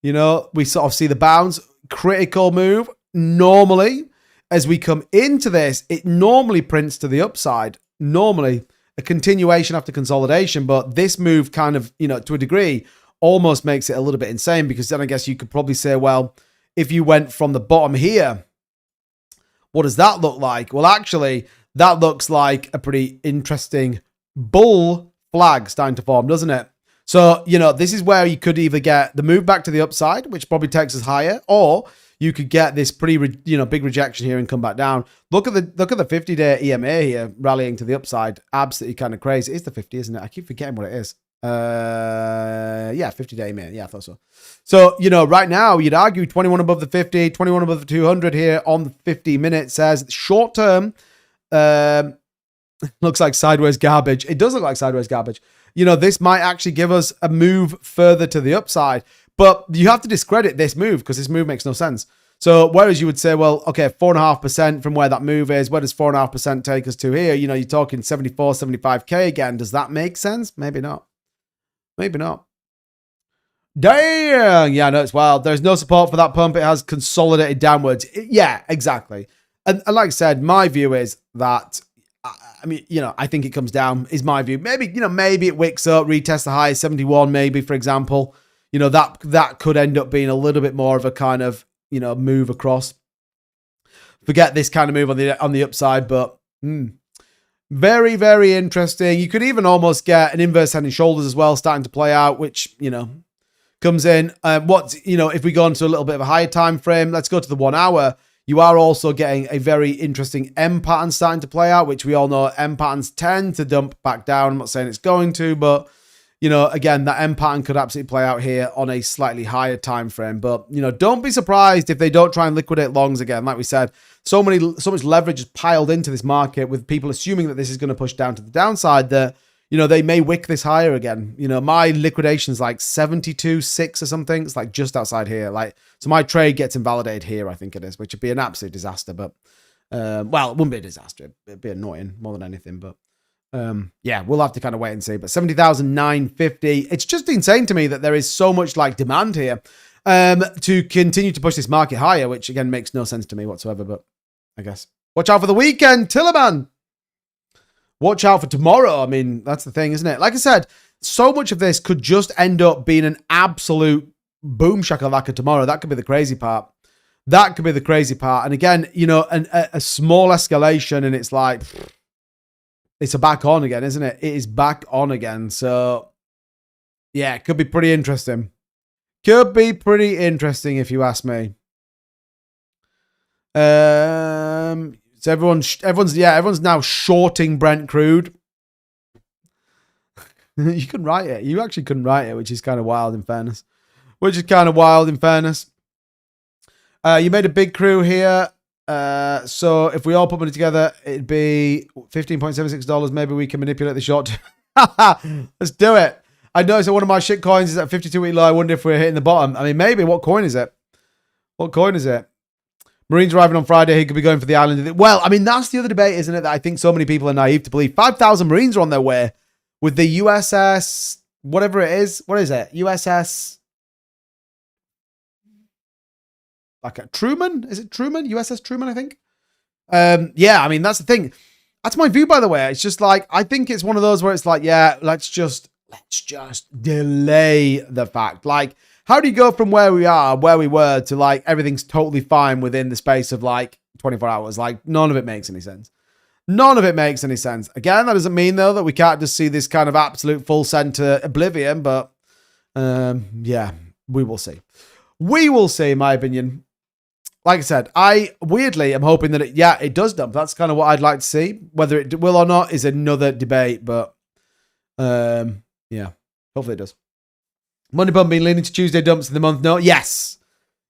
you know, we sort of see the bounce, critical move. Normally, as we come into this, it normally prints to the upside. Normally, a continuation after consolidation, but this move kind of, you know, to a degree, almost makes it a little bit insane, because then I guess you could probably say, well, if you went from the bottom here, what does that look like? Well, actually, that looks like a pretty interesting bull flag starting to form, doesn't it? So, you know, this is where you could either get the move back to the upside, which probably takes us higher, or you could get this pretty, you know, big rejection here and come back down. Look at the 50-day EMA here rallying to the upside. Absolutely kind of crazy. It's the 50, isn't it? I keep forgetting what it is. Yeah, 50-day EMA. Yeah, I thought so. So, you know, right now you'd argue 21 above the 50, 21 above the 200 here on the 50-minute says short term. Looks like sideways garbage. It does look like sideways garbage. You know, this might actually give us a move further to the upside. But you have to discredit this move because this move makes no sense. So whereas you would say, well, okay, 4.5% from where that move is, where does 4.5% take us to here? You know, you're talking 74, 75K again. Does that make sense? Maybe not. Maybe not. Dang. Yeah, no, it's wild. There's no support for that pump. It has consolidated downwards. Yeah, exactly. And like I said, my view is that, I mean, you know, I think it comes down, is my view. Maybe, you know, maybe it wicks up, retests the high 71, maybe, for example. You know, that could end up being a little bit more of a kind of, you know, move across. Forget this kind of move on the upside, but very, very interesting. You could even almost get an inverse head and shoulders as well starting to play out, which, you know, comes in. You know, if we go into a little bit of a higher time frame, let's go to the 1 hour. You are also getting a very interesting M pattern starting to play out, which we all know M patterns tend to dump back down. I'm not saying it's going to, but you know, again, that M pattern could absolutely play out here on a slightly higher time frame. But, you know, don't be surprised if they don't try and liquidate longs again. Like we said, so much leverage is piled into this market with people assuming that this is going to push down to the downside that, you know, they may wick this higher again. You know, my liquidation is like 72.6 or something. It's like just outside here. Like, so my trade gets invalidated here, I think it is, which would be an absolute disaster. But, well, it wouldn't be a disaster. It'd be annoying more than anything, but. Yeah, we'll have to kind of wait and see. But 70,950. It's just insane to me that there is so much like demand here to continue to push this market higher, which again makes no sense to me whatsoever. But I guess watch out for the weekend, Tillerman. Watch out for tomorrow. I mean, that's the thing, isn't it? Like I said, so much of this could just end up being an absolute boom shakalaka tomorrow. That could be the crazy part. That could be the crazy part. And again, you know, a small escalation, and it's like. It's back on again, isn't it? It is back on again. So, yeah, it could be pretty interesting. Could be pretty interesting if you ask me. So everyone's now shorting Brent crude. You couldn't write it. You actually couldn't write it, which is kind of wild in fairness. You made a big crew here. So if we all put money together, it'd be $15.76. Maybe we can manipulate the short. Let's do it. I noticed that one of my shit coins is at 52-week low. I wonder if we're hitting the bottom. I mean, maybe. What coin is it? What coin is it? Marines arriving on Friday. He could be going for the island. Well, I mean, that's the other debate, isn't it? That I think so many people are naive to believe. 5,000 Marines are on their way with the USS, whatever it is. What is it? USS... like a Truman? Is it Truman? USS Truman, I think. Yeah, I mean, that's the thing. That's my view, by the way. It's just like, I think it's one of those where it's like, yeah, let's just delay the fact. Like, how do you go from where we are, where we were, to like everything's totally fine within the space of like 24 hours? Like, none of it makes any sense. None of it makes any sense. Again, that doesn't mean, though, that we can't just see this kind of absolute full center oblivion, but yeah, we will see. We will see, in my opinion. Like I said, I weirdly am hoping that it does dump. That's kind of what I'd like to see. Whether it will or not is another debate, but yeah, hopefully it does. Monday pump being leaning to Tuesday dumps in the month. No, yes.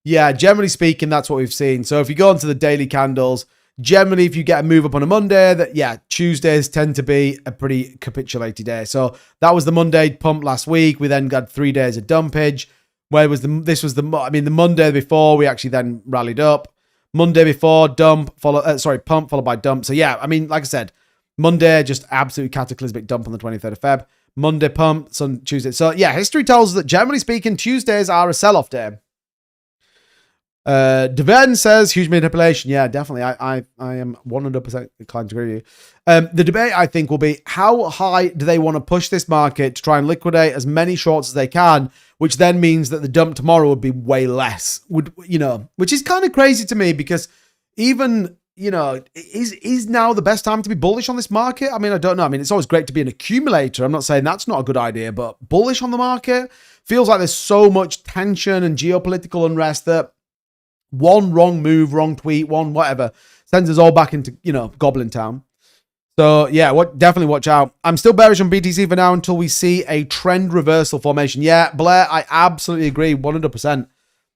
Yeah, generally speaking, that's what we've seen. So if you go onto the daily candles, generally if you get a move up on a Monday, Tuesdays tend to be a pretty capitulated day. So that was the Monday pump last week. We then got 3 days of dumpage. Where was the Monday before we actually then rallied up. Monday before pump followed by dump. So yeah, I mean, like I said, Monday just absolutely cataclysmic dump on the 23rd of Feb. Monday pump, Tuesday. So yeah, history tells us that generally speaking, Tuesdays are a sell-off day. Deven says huge manipulation. Yeah, definitely. I am 100% inclined to agree with you. The debate, I think, will be how high do they want to push this market to try and liquidate as many shorts as they can, which then means that the dump tomorrow would be way less. Which is kind of crazy to me because even, is now the best time to be bullish on this market? I mean, I don't know. I mean, it's always great to be an accumulator. I'm not saying that's not a good idea, but bullish on the market feels like there's so much tension and geopolitical unrest that one wrong move, wrong tweet, one whatever sends us all back into, Goblin Town. So yeah, definitely watch out. I'm still bearish on BTC for now until we see a trend reversal formation. Yeah, Blair, I absolutely agree 100%.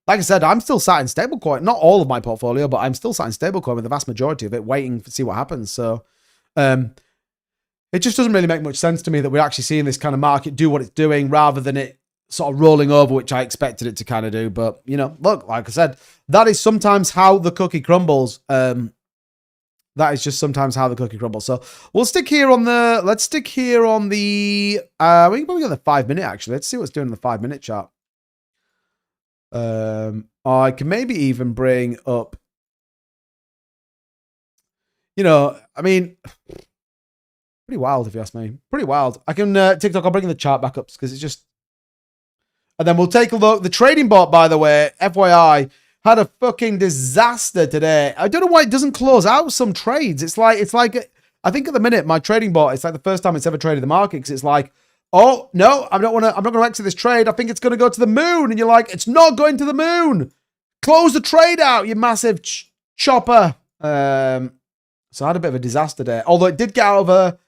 Like I said, I'm still sat in stablecoin. Not all of my portfolio, but I'm still sat in stablecoin with the vast majority of it, waiting to see what happens. So it just doesn't really make much sense to me that we're actually seeing this kind of market do what it's doing rather than it sort of rolling over, which I expected it to kind of do. But, look, like I said, that is sometimes how the cookie crumbles. That is just sometimes how the cookie crumbles. So we'll stick here on the, we can probably go the 5 minute actually. Let's see what's doing in the 5 minute chart. I can maybe even bring up, I mean, pretty wild if you ask me. Pretty wild. I can, TikTok, I'll bring the chart back up because it's just, and then we'll take a look. The trading bot, by the way, FYI, had a fucking disaster today. I don't know why it doesn't close out some trades. It's like, I think at the minute, my trading bot, it's like the first time it's ever traded the market because it's like, oh, no, I'm not going to exit this trade. I think it's going to go to the moon. And you're like, it's not going to the moon. Close the trade out, you massive chopper. So I had a bit of a disaster there. Although it did get out of a,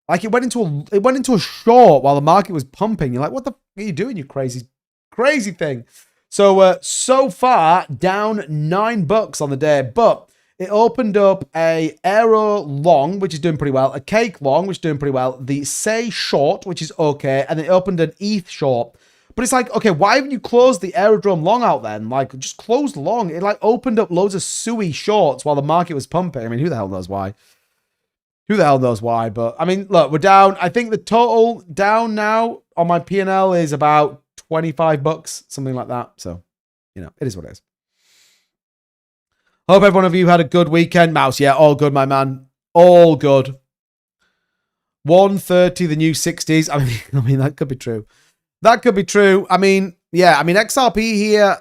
like it went into a short while the market was pumping. You're like, what the fuck are you doing, you crazy thing? So far, down $9 on the day, but it opened up a Aero long, which is doing pretty well, a Cake long, which is doing pretty well, the Say short, which is okay, and it opened an ETH short. But it's like, okay, why haven't you closed the Aerodrome long out then? Like, just close the long. It like opened up loads of SUI shorts while the market was pumping. I mean, who the hell knows why? But I mean, look, we're down. I think the total down now on my P&L is about $25, something like that. So, it is what it is. Hope every one of you had a good weekend. Mouse, yeah, all good, my man. All good. 130, the new 60s. I mean, that could be true. That could be true. I mean, yeah, XRP here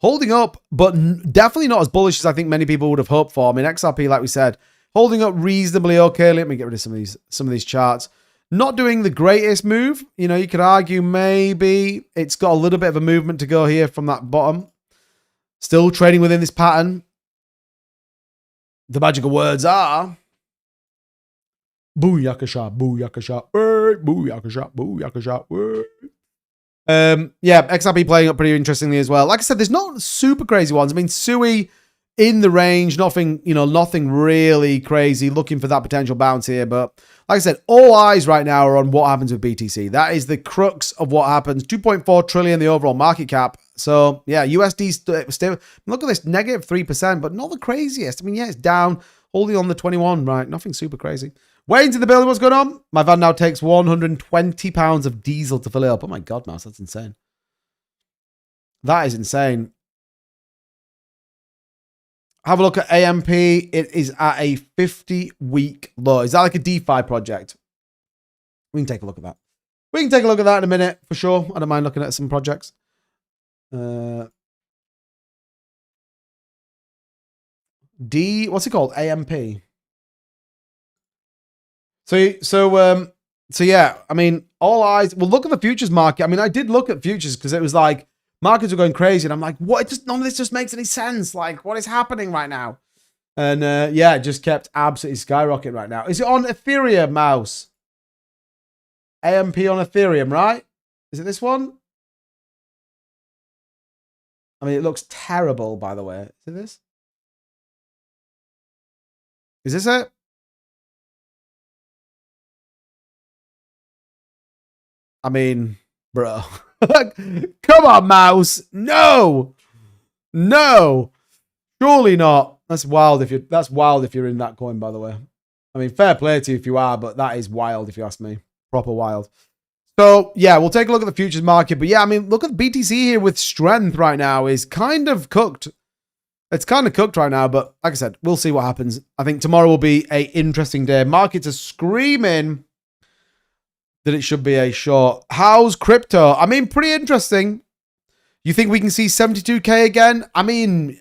holding up, but definitely not as bullish as I think many people would have hoped for. I mean, XRP, like we said, holding up reasonably okay. Let me get rid of some of these charts. Not doing the greatest move. You could argue maybe it's got a little bit of a movement to go here from that bottom. Still trading within this pattern. The magical words are booyakasha, booyakasha, booyakasha, booyakasha. Yeah, XRP playing up pretty interestingly as well. Like I said, there's not super crazy ones. I mean, SUI in the range, nothing, nothing really crazy, looking for that potential bounce here. But like I said, all eyes right now are on what happens with BTC. That is the crux of what happens. 2.4 trillion, the overall market cap. So yeah, USD still, look at this, negative 3%, but not the craziest. I mean, yeah, it's down, holding on the 21, right? Nothing super crazy. Waiting to the building, what's going on? My van now takes 120 pounds of diesel to fill it up. Oh my God, Mouse, that's insane. That is insane. Have a look at AMP. It is at a 50-week low. Is that like a DeFi project? We can take a look at that. We can take a look at that in a minute for sure. I don't mind looking at some projects. What's it called? AMP. So yeah, I mean, all eyes. Well, look at the futures market. I mean, I did look at futures because it was like, markets were going crazy, and I'm like, what? None of this just makes any sense. Like, what is happening right now? And yeah, it just kept absolutely skyrocketing right now. Is it on Ethereum, Mouse? AMP on Ethereum, right? Is it this one? I mean, it looks terrible, by the way. Is it this? Is this it? I mean, bro. Come on, Mouse. No. No. Surely not. That's wild if you're in that coin, by the way. I mean, fair play to you if you are, but that is wild if you ask me. Proper wild. So, yeah, we'll take a look at the futures market. But yeah, I mean, look at BTC here with strength right now is kind of cooked. It's kind of cooked right now, but like I said, we'll see what happens. I think tomorrow will be an interesting day. Markets are screaming that it should be a short. How's crypto? I mean, pretty interesting. You think we can see 72K again? I mean,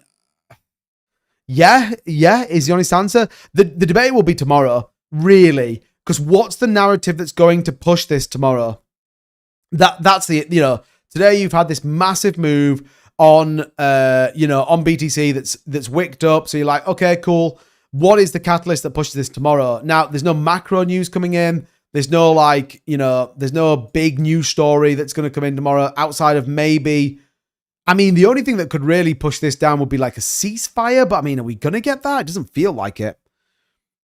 yeah, is the honest answer. The debate will be tomorrow, really, because what's the narrative that's going to push this tomorrow? That's the, today you've had this massive move on, on BTC that's wicked up. So you're like, okay, cool. What is the catalyst that pushes this tomorrow? Now, there's no macro news coming in. There's no there's no big news story that's going to come in tomorrow outside of maybe, I mean, the only thing that could really push this down would be like a ceasefire. But I mean, are we going to get that? It doesn't feel like it.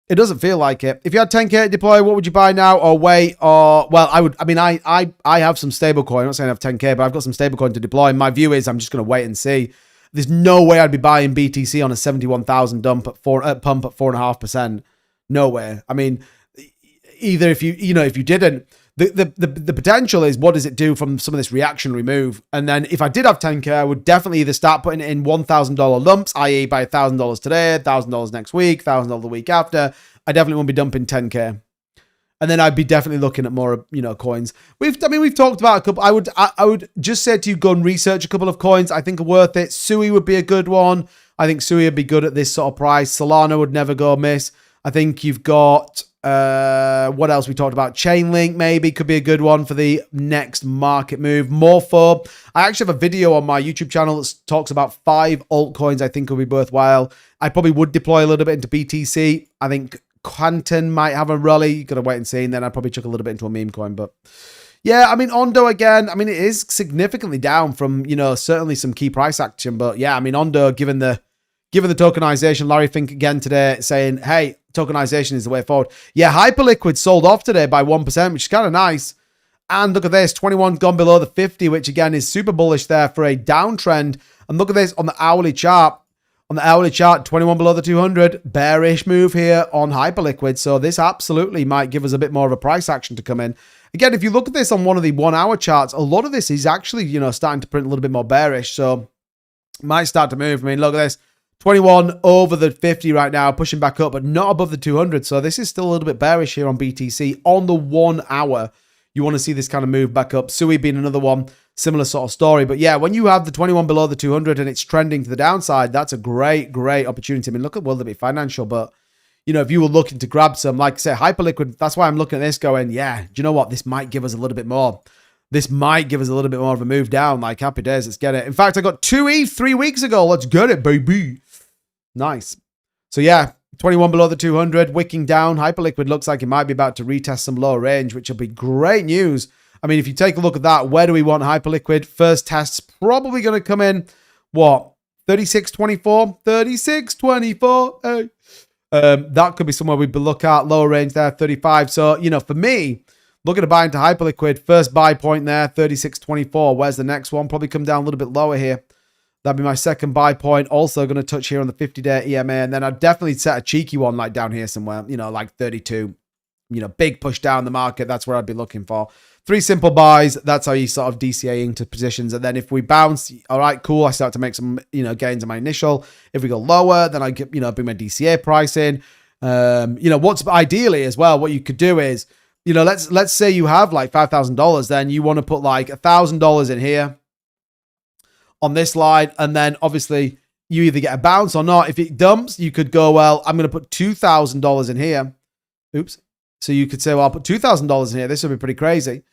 It doesn't feel like it. If you had 10K to deploy, what would you buy now or wait? Or, well, I have some stablecoin. I'm not saying I have 10K, but I've got some stablecoin to deploy. My view is I'm just going to wait and see. There's no way I'd be buying BTC on a 71,000 pump at 4.5%. No way. I mean, either if you didn't, the potential is what does it do from some of this reactionary move? And then if I did have 10K, I would definitely either start putting it in $1,000 lumps, i.e. buy $1,000 today, $1,000 next week, $1,000 the week after. I definitely won't be dumping 10K. And then I'd be definitely looking at more, coins. We've talked about a couple. I would just say to you, go and research a couple of coins I think are worth it. Sui would be a good one. I think Sui would be good at this sort of price. Solana would never go amiss. I think you've got, what else we talked about? Chainlink maybe could be a good one for the next market move. Morpho. I actually have a video on my YouTube channel that talks about 5 altcoins I think will be worthwhile. I probably would deploy a little bit into BTC. I think Quantum might have a rally. You got to wait and see. And then I'd probably chuck a little bit into a meme coin. But yeah, I mean, Ondo again, I mean, it is significantly down from, certainly some key price action. But yeah, I mean, Ondo, given the tokenization, Larry Fink again today saying, hey, tokenization is the way forward. Yeah, Hyperliquid sold off today by 1%, which is kind of nice. And look at this, 21 gone below the 50, which again is super bullish there for a downtrend. And look at this on the hourly chart. On the hourly chart, 21 below the 200, bearish move here on Hyperliquid. So this absolutely might give us a bit more of a price action to come in. Again, if you look at this on one of the 1 hour charts, a lot of this is actually, starting to print a little bit more bearish. So might start to move. I mean, look at this. 21 over the 50 right now, pushing back up, but not above the 200. So this is still a little bit bearish here on BTC. On the 1 hour, you want to see this kind of move back up. Sui being another one, similar sort of story. But yeah, when you have the 21 below the 200 and it's trending to the downside, that's a great, great opportunity. I mean, look at World of It Financial, but if you were looking to grab some, like I say, Hyperliquid, that's why I'm looking at this going, yeah, do you know what? This might give us a little bit more. This might give us a little bit more of a move down. Like, happy days, let's get it. In fact, I got 2 ETH 3 weeks ago. Let's get it, baby. Nice. So yeah, 21 below the 200, wicking down. Hyperliquid looks like it might be about to retest some lower range, which will be great news. I mean, if you take a look at that, where do we want Hyperliquid? First test's probably going to come in, what, 36.24, 36.24. Hey. That could be somewhere we'd look at. Lower range there, 35. So, you know, for me, looking to buy into hyperliquid, first buy point there, 36.24. Where's the next one? Probably come down a little bit lower here. That'd be my second buy point. Also going to touch here on the 50-day EMA. And then I'd definitely set a cheeky one like down here somewhere, you know, like 32. You know, big push down the market. That's where I'd be looking for. 3 simple buys. That's how you sort of DCA into positions. And then if we bounce, all right, cool. I start to make some, you know, gains in my initial. If we go lower, then I get, you know, bring my DCA price in. You know, what's ideally as well, what you could do is, you know, let's say you have like $5,000, then you want to put like $1,000 in here on this line. And then obviously you either get a bounce or not. If it dumps, you could go, well, I'm going to put $2,000 in here. Oops. So you could say, well, I'll put $2,000 in here. This would be pretty crazy.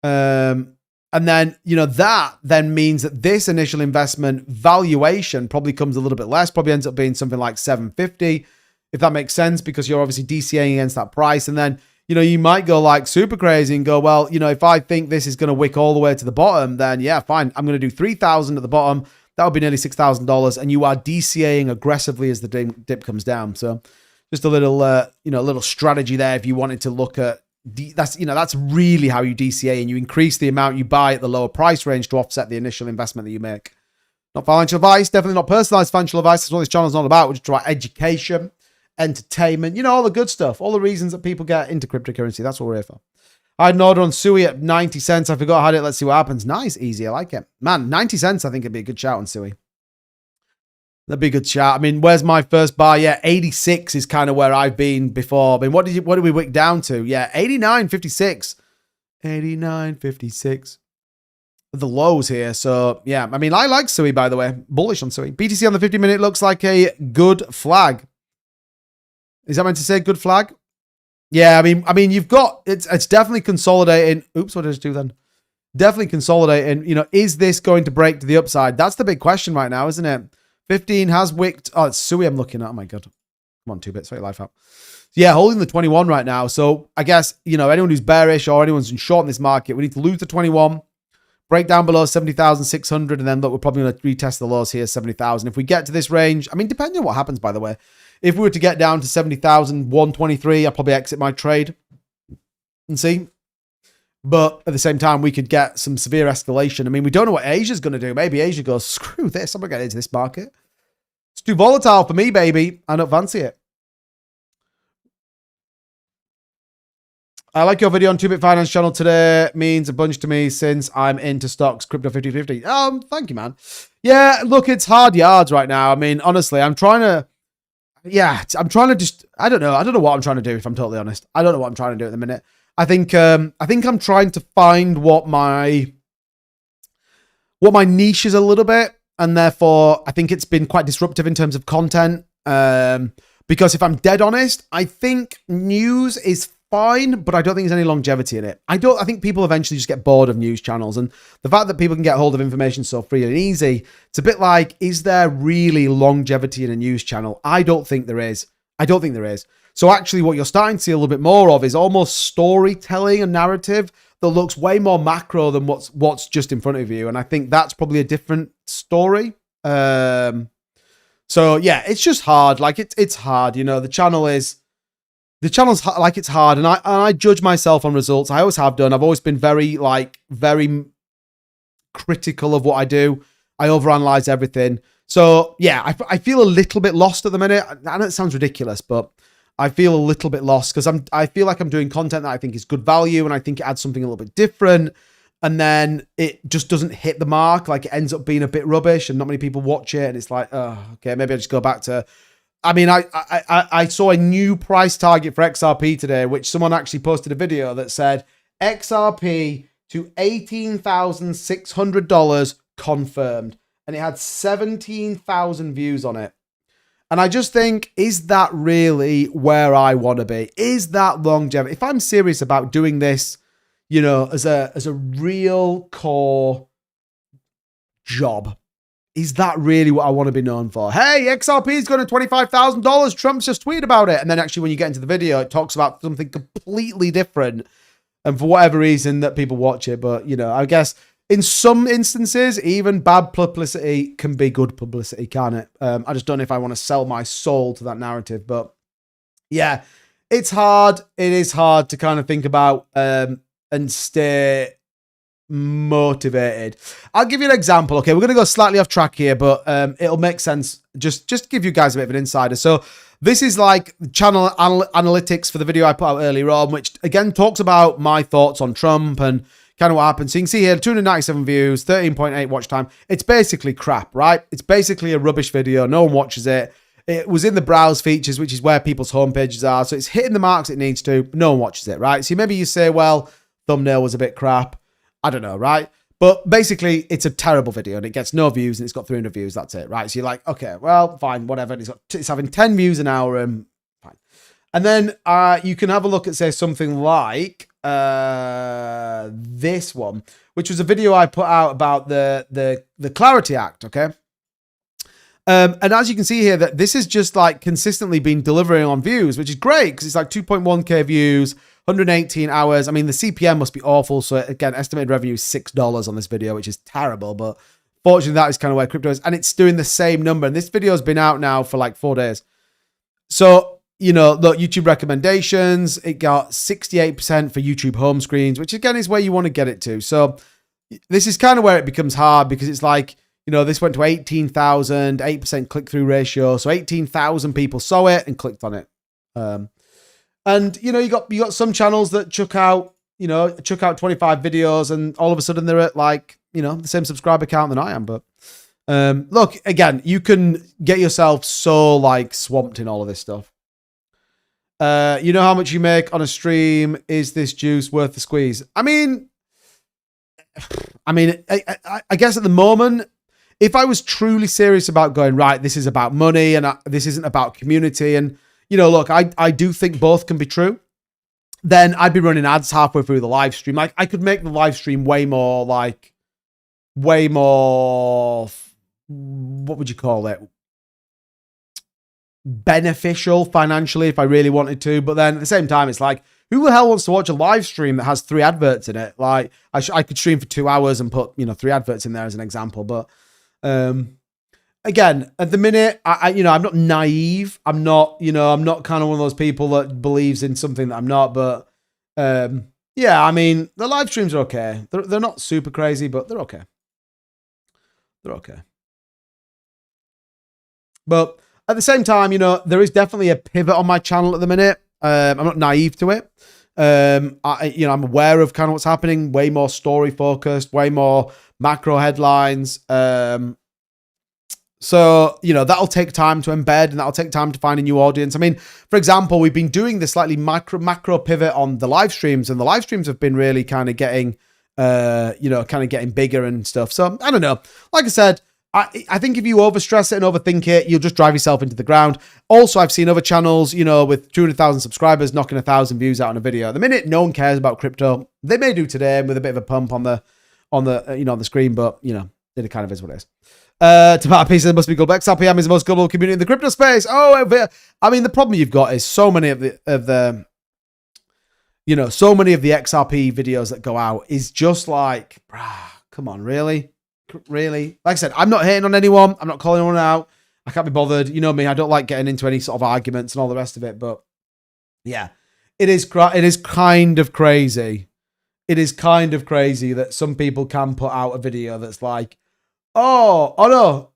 And then, you know, that then means that this initial investment valuation probably comes a little bit less, probably ends up being something like 750, if that makes sense, because you're obviously DCAing against that price. And then, you know, you might go like super crazy and go, well, you know, if I think this is going to wick all the way to the bottom, then yeah, fine. I'm going to do 3,000 at the bottom. That would be nearly $6,000. And you are DCAing aggressively as the dip comes down. So just a little, you know, a little strategy there if you wanted to look at that's, you know, that's really how you DCA, and you increase the amount you buy at the lower price range to offset the initial investment that you make. Not financial advice, definitely not personalized financial advice. That's what this channel is all about. We're just about education, entertainment, you know, all the good stuff, all the reasons that people get into cryptocurrency. That's what we're here for. I had an order on SUI at 90 cents. I forgot I had it. Let's see what happens. Nice, easy. I like it. Man, 90 cents, I think it'd be a good shout on SUI. That'd be a good shout. I mean, where's my first buy? Yeah, 86 is kind of where I've been before. I mean, what did we wick down to? Yeah, 89.56. 89.56. The lows here. So, yeah, I mean, I like SUI, by the way. Bullish on SUI. BTC on the 50-minute looks like a good flag. Is that meant to say good flag? Yeah, I mean, you've got, it's definitely consolidating. Oops, what did I just do then? Definitely consolidating. You know, is this going to break to the upside? That's the big question right now, isn't it? 15 has wicked. Oh, it's SUI I'm looking at. Oh my God. Come on, 2 bits. Sort your life out. Yeah, holding the 21 right now. So I guess, you know, anyone who's bearish or anyone's in short in this market, we need to lose the 21, break down below 70,600, and then look, we're probably going to retest the lows here, 70,000. If we get to this range, I mean, depending on what happens, by the way, if we were to get down to 70,123, I'll probably exit my trade and see. But at the same time, we could get some severe escalation. I mean, we don't know what Asia's going to do. Maybe Asia goes, screw this. I'm not getting into this market. It's too volatile for me, baby. I don't fancy it. I like your video on 2-Bit Finance channel today. Means a bunch to me since I'm into stocks, crypto 50-50. Thank you, man. Yeah, look, it's hard yards right now. I mean, honestly, I'm trying to just, I don't know what I'm trying to do, if I'm totally honest. I don't know what I'm trying to do at the minute. I think I'm trying to find what my niche is a little bit, and therefore I think it's been quite disruptive in terms of content. Because if I'm dead honest, I think news is fine, but I don't think there's any longevity in it. I think people eventually just get bored of news channels, and the fact that people can get hold of information so free and easy, it's a bit like, is there really longevity in a news channel? I don't think there is. So actually what you're starting to see a little bit more of is almost storytelling and narrative that looks way more macro than what's just in front of you. And I think that's probably a different story. So yeah, it's just hard. Like it's hard, you know, the channel's like, it's hard. And I judge myself on results. I always have done. I've always been very critical of what I do. I overanalyze everything. So yeah, I feel a little bit lost at the minute. I know it sounds ridiculous, but I feel a little bit lost because I feel like I'm doing content that I think is good value, and I think it adds something a little bit different, and then it just doesn't hit the mark. Like, it ends up being a bit rubbish and not many people watch it, and it's like, oh, okay, maybe I just go back to, I mean, I saw a new price target for XRP today, which someone actually posted a video that said XRP to $18,600 confirmed, and it had 17,000 views on it. And I just think, is that really where I want to be? Is that longevity? If I'm serious about doing this, you know, as a real core job, is that really what I want to be known for? Hey, XRP is going to $25,000. Trump's just tweeted about it. And then actually when you get into the video, it talks about something completely different. And for whatever reason that people watch it. But, you know, I guess in some instances, even bad publicity can be good publicity, can't it? I just don't know if I want to sell my soul to that narrative, but yeah, it's hard. It is hard to kind of think about and stay motivated. I'll give you an example. Okay, we're going to go slightly off track here, but it'll make sense. Just give you guys a bit of an insider. So this is like channel analytics for the video I put out earlier on, which again talks about my thoughts on Trump and kind of what happened. So you can see here, 297 views, 13.8 watch time. It's basically crap, right? It's basically a rubbish video. No one watches it. It was in the browse features, which is where people's homepages are. So it's hitting the marks it needs to. No one watches it, right? So maybe you say, well, thumbnail was a bit crap. I don't know, right? But basically, it's a terrible video and it gets no views and it's got 300 views. That's it, right? So you're like, okay, well, fine, whatever. It's having 10 views an hour and fine. And then you can have a look at, say, something like this one, which was a video I put out about the Clarity Act, okay? And as you can see here, that this is just like consistently been delivering on views, which is great because it's like 2.1k views, 118 hours. I mean, the CPM must be awful. So again, estimated revenue is $6 on this video, which is terrible. But fortunately, that is kind of where crypto is. And it's doing the same number. And this video has been out now for like 4 days. So, you know, look, YouTube recommendations, it got 68% for YouTube home screens, which again is where you want to get it to. So this is kind of where it becomes hard because it's like, you know, this went to 18,000, 8% click-through ratio. So 18,000 people saw it and clicked on it. And, you know, you got some channels that chuck out 25 videos and all of a sudden they're at like, you know, the same subscriber count than I am. But look, again, you can get yourself so like swamped in all of this stuff. You know how much you make on a stream? Is this juice worth the squeeze? I mean, I guess at the moment, if I was truly serious about going, right, this is about money and this isn't about community. And, you know, look, I do think both can be true. Then I'd be running ads halfway through the live stream. Like I could make the live stream way more, what would you call it? Beneficial financially if I really wanted to. But then at the same time, it's like, who the hell wants to watch a live stream that has 3 adverts in it? Like I could stream for 2 hours and put, 3 adverts in there as an example. But again, at the minute, I'm not naive. I'm not kind of one of those people that believes in something that I'm not. But yeah, I mean, the live streams are okay. They're not super crazy, but they're okay. They're okay. But at the same time, there is definitely a pivot on my channel at the minute. I'm not naive to it. I'm aware of kind of what's happening. Way more story focused, way more macro headlines. So, that'll take time to embed and that'll take time to find a new audience. I mean, for example, we've been doing this slightly macro pivot on the live streams, and the live streams have been really kind of getting, getting bigger and stuff. So I don't know. Like I said, I think if you overstress it and overthink it, you'll just drive yourself into the ground. Also, I've seen other channels, with 200,000 subscribers knocking 1,000 views out on a video. At the minute, no one cares about crypto. They may do today with a bit of a pump on the screen, but it kind of is what it is. To part pieces, must be global. XRPM is the most global community in the crypto space. I mean, the problem you've got is so many of the XRP videos that go out is just like, come on, really? Like I said, I'm not hating on anyone. I'm not calling anyone out. I can't be bothered. You know me. I don't like getting into any sort of arguments and all the rest of it. But yeah, it is kind of crazy. It is kind of crazy that some people can put out a video that's like, oh no,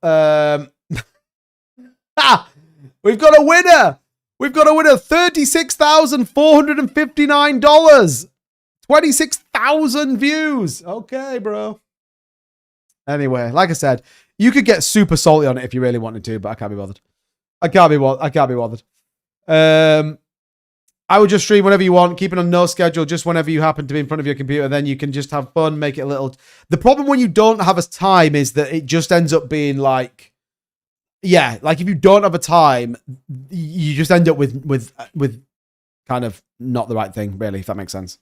we've got a winner. We've got a winner. $36,459. 26,000 views. Okay, bro. Anyway, like I said, you could get super salty on it if you really wanted to, but I can't be bothered. I can't be bothered. I would just stream whenever you want, keep it on no schedule, just whenever you happen to be in front of your computer. Then you can just have fun, make it a little. The problem when you don't have a time is that it just ends up being like, yeah, like if you don't have a time, you just end up with kind of not the right thing, really, if that makes sense.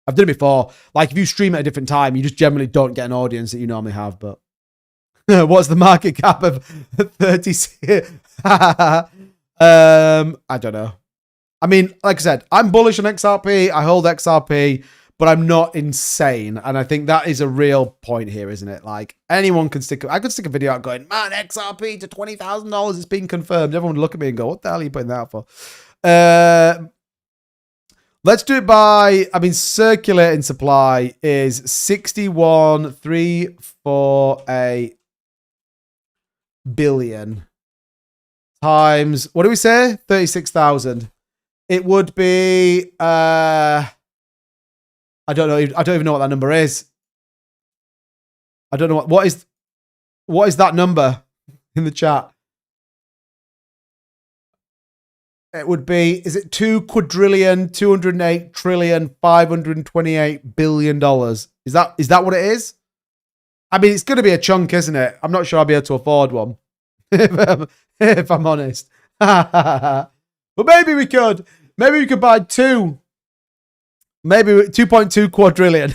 I've done it before. Like if you stream at a different time, you just generally don't get an audience that you normally have. But what's the market cap of 36? I don't know. I mean, like I said, I'm bullish on XRP. I hold XRP, but I'm not insane. And I think that is a real point here, isn't it? Like anyone can I could stick a video out going, man, XRP to $20,000 has been confirmed. Everyone would look at me and go, what the hell are you putting that out for? Let's do it by, circulating supply is 61,348 billion times, what do we say? 36,000. It would be, I don't know. I don't even know what that number is. I don't know what is that number in the chat? It would be, is it 2,208,528,000,000,000 Is that what it is? I mean, it's going to be a chunk, isn't it? I'm not sure I'll be able to afford one, if I'm honest. But maybe we could. Maybe we could buy two. Maybe 2.2 quadrillion.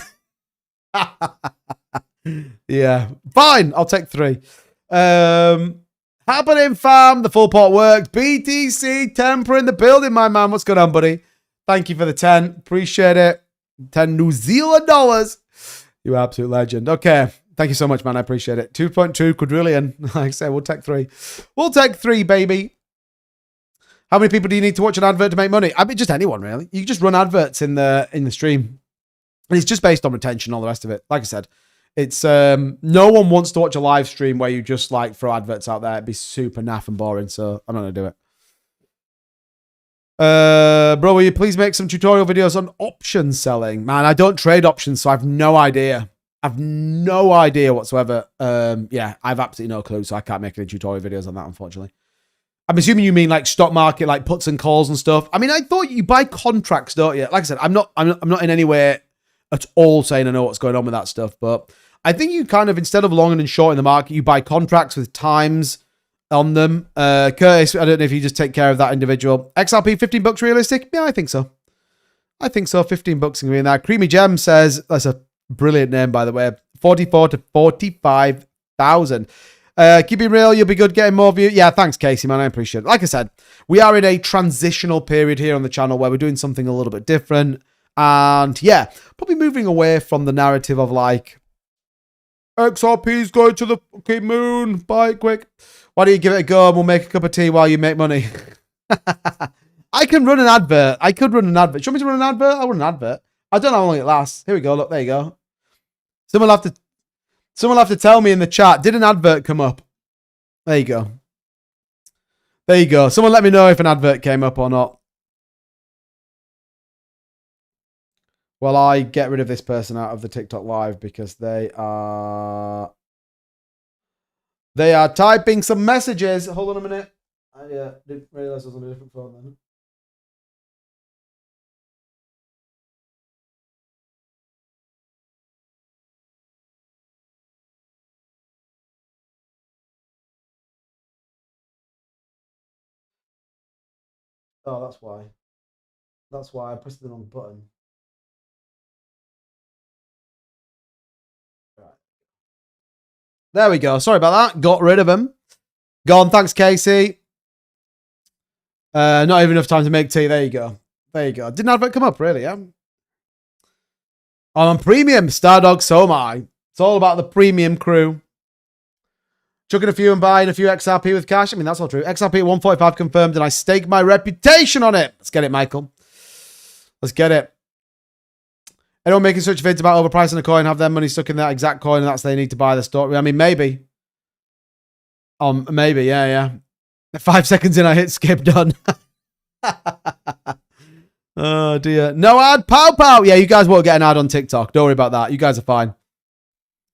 Yeah, fine. I'll take 3. Happening, fam. The full pot worked. BTC Temper in the building, my man. What's going on, buddy? Thank you for the 10. Appreciate it. 10 New Zealand dollars. You absolute legend. Okay. Thank you so much, man. I appreciate it. 2.2 quadrillion. Like I said, we'll take 3. We'll take 3, baby. How many people do you need to watch an advert to make money? I mean, just anyone, really. You can just run adverts in the stream. And it's just based on retention, all the rest of it. Like I said, it's no one wants to watch a live stream where you just like throw adverts out there. It'd be super naff and boring, so I'm not gonna do it. Bro, will you please make some tutorial videos on option selling? Man, I don't trade options, so I've no idea. I've no idea whatsoever. Yeah, I've absolutely no clue, so I can't make any tutorial videos on that, unfortunately. I'm assuming you mean like stock market, like puts and calls and stuff. I mean, I thought you buy contracts, don't you? Like I said, I'm not in any way at all saying I know what's going on with that stuff, but I think you kind of, instead of long and short in the market, you buy contracts with times on them. Curtis, I don't know if you just take care of that individual. XRP, $15 realistic? Yeah, I think so. I think so. $15 in there. Creamy Gem says, that's a brilliant name, by the way. 44 to 45,000. Keep it real. You'll be good getting more views. Yeah, thanks, Casey, man. I appreciate it. Like I said, we are in a transitional period here on the channel where we're doing something a little bit different. And yeah, probably moving away from the narrative of like, XRP's going to the fucking moon. Buy it quick. Why don't you give it a go and we'll make a cup of tea while you make money? I can run an advert. I could run an advert. Do you want me to run an advert? I'll run an advert. I don't know how long it lasts. Here we go. Look, there you go. Someone will have to tell me in the chat. Did an advert come up? There you go. There you go. Someone let me know if an advert came up or not. Well, I get rid of this person out of the TikTok live because they are typing some messages. Hold on a minute. I didn't realize I was on a different phone then. Oh, that's why. That's why I pressed the wrong button. Right. There we go. Sorry about that. Got rid of him. Gone. Thanks, Casey. Not even enough time to make tea. There you go. There you go. Didn't advert come up, really, yeah? I'm on premium. Stardog, so am I. It's all about the premium crew. Chucking a few and buying a few XRP with cash. I mean, that's all true. XRP at 145 confirmed, and I stake my reputation on it. Let's get it, Michael. Let's get it. Anyone making such vids about overpricing a coin, have their money stuck in that exact coin, and that's they need to buy the stock. I mean, maybe. Maybe, yeah. 5 seconds in, I hit skip, done. Oh, dear. No ad, pow. Yeah, you guys won't get an ad on TikTok. Don't worry about that. You guys are fine.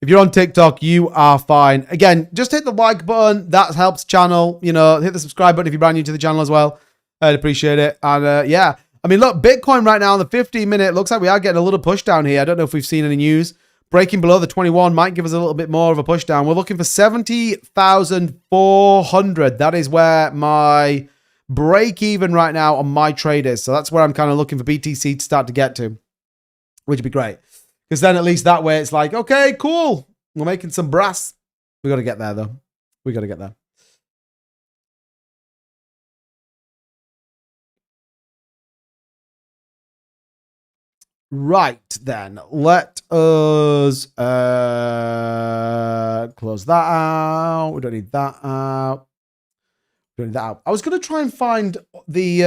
If you're on TikTok, you are fine. Again, just hit the like button. That helps channel. You know, hit the subscribe button if you're brand new to the channel as well. I'd appreciate it. And yeah, I mean, look, Bitcoin right now on the 15-minute, looks like we are getting a little push down here. I don't know if we've seen any news. Breaking below the 21 might give us a little bit more of a push down. We're looking for 70,400. That is where my break even right now on my trade is. So that's where I'm kind of looking for BTC to start to get to, which would be great. Because then at least that way it's like, okay, cool. We're making some brass. We got to get there, though. We got to get there. Right then, let us close that out. We don't need that out. We don't need that out. I was going to try and find the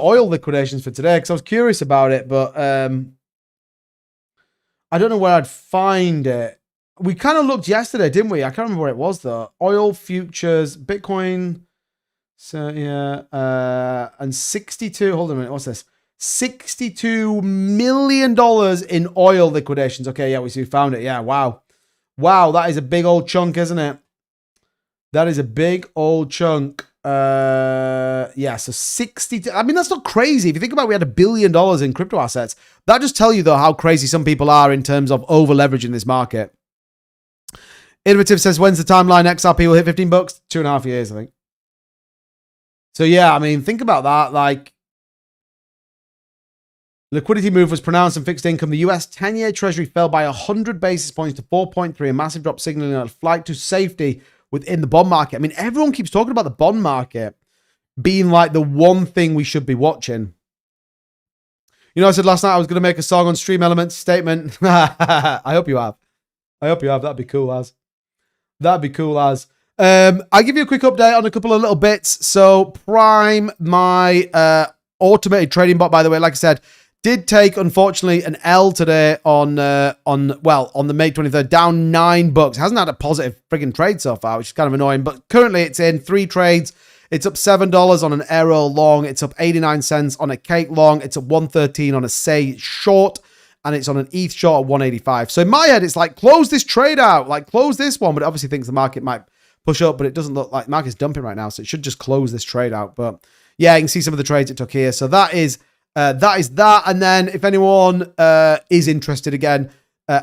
oil liquidations for today because I was curious about it, but I don't know where I'd find it. We kind of looked yesterday, didn't we? I can't remember where it was though. Oil futures, Bitcoin. So yeah, and 62. Hold on a minute. What's this? $62 million in oil liquidations. Okay, yeah, we found it. Yeah, wow. Wow, that is a big old chunk, isn't it? That is a big old chunk. Yeah, so 62. I mean, that's not crazy. If you think about it, we had $1 billion in crypto assets. That just tells you, though, how crazy some people are in terms of over leveraging this market. Innovative says, when's the timeline XRP will hit 15 bucks? 2.5 years, I think. So, yeah, I mean, think about that. Like, liquidity move was pronounced in fixed income. The US 10-year Treasury fell by 100 basis points to 4.3, a massive drop signaling a flight to safety within the bond market. I mean, everyone keeps talking about the bond market being like the one thing we should be watching. You know, I said last night I was going to make a song on Stream Elements statement. I hope you have. I hope you have. That'd be cool as. That'd be cool as. I'll give you a quick update on a couple of little bits. So Prime, my automated trading bot, by the way, like I said, did take, unfortunately, an L today on the May 23rd, down $9. Hasn't had a positive friggin' trade so far, which is kind of annoying. But currently it's in 3 trades. It's up $7 on an Aero long. It's up 89 cents on a Cake long. It's up 113 on a Say short. And it's on an ETH short at 185. So in my head, it's like, close this trade out. Like, close this one. But it obviously thinks the market might push up. But it doesn't look like the market's dumping right now. So it should just close this trade out. But yeah, you can see some of the trades it took here. So that is that. And then if anyone is interested again,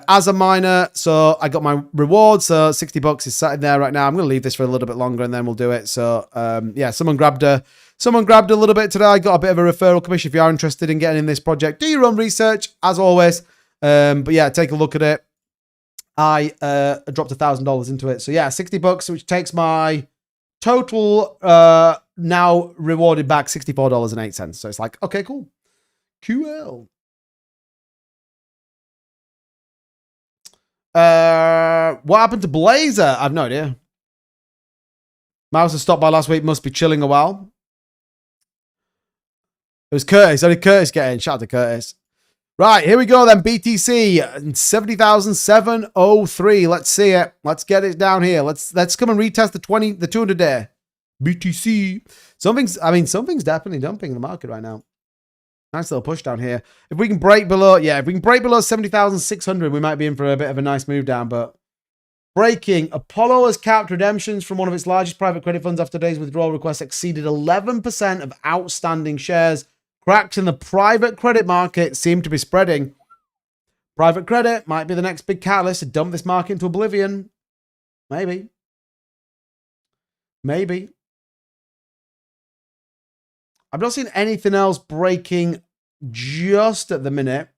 as a miner, so I got my reward. So $60 is sat in there right now. I'm going to leave this for a little bit longer and then we'll do it. So yeah, someone grabbed a little bit today. I got a bit of a referral commission. If you are interested in getting in this project, do your own research as always. But yeah, take a look at it. I dropped $1,000 into it. So yeah, $60, which takes my total now rewarded back $64.08. So it's like, okay, cool. QL. What happened to Blazer? I've no idea. Mouse has stopped by last week. Must be chilling a while. It was Curtis. Only Curtis getting. Shout out to Curtis. Right, here we go then. BTC 70,703. Let's see it. Let's get it down here. Let's come and retest the 200 day. BTC. Something's definitely dumping in the market right now. Nice little push down here. If we can break below, yeah, if we can break below 70,600, we might be in for a bit of a nice move down. But breaking, Apollo has capped redemptions from one of its largest private credit funds after today's withdrawal request exceeded 11% of outstanding shares. Cracks in the private credit market seem to be spreading. Private credit might be the next big catalyst to dump this market into oblivion. Maybe. Maybe. I've not seen anything else breaking just at the minute.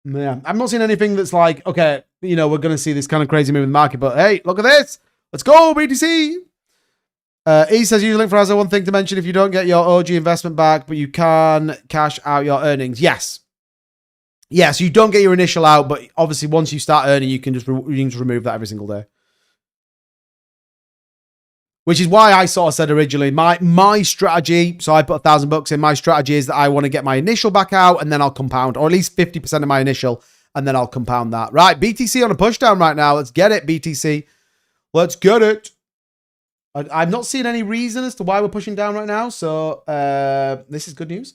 Yeah, I'm not seeing anything that's like, okay, you know, we're going to see this kind of crazy move in the market, but hey, look at this. Let's go, BTC. E says, use link for Azure. One thing to mention, if you don't get your OG investment back, but you can cash out your earnings. Yes. Yes, you don't get your initial out, but obviously once you start earning, you can just remove that every single day. Which is why I sort of said originally, my strategy, so I put $1,000 in, my strategy is that I want to get my initial back out and then I'll compound, or at least 50% of my initial, and then I'll compound that. Right, BTC on a push down right now. Let's get it, BTC. Let's get it. I'm not seeing any reason as to why we're pushing down right now, so this is good news.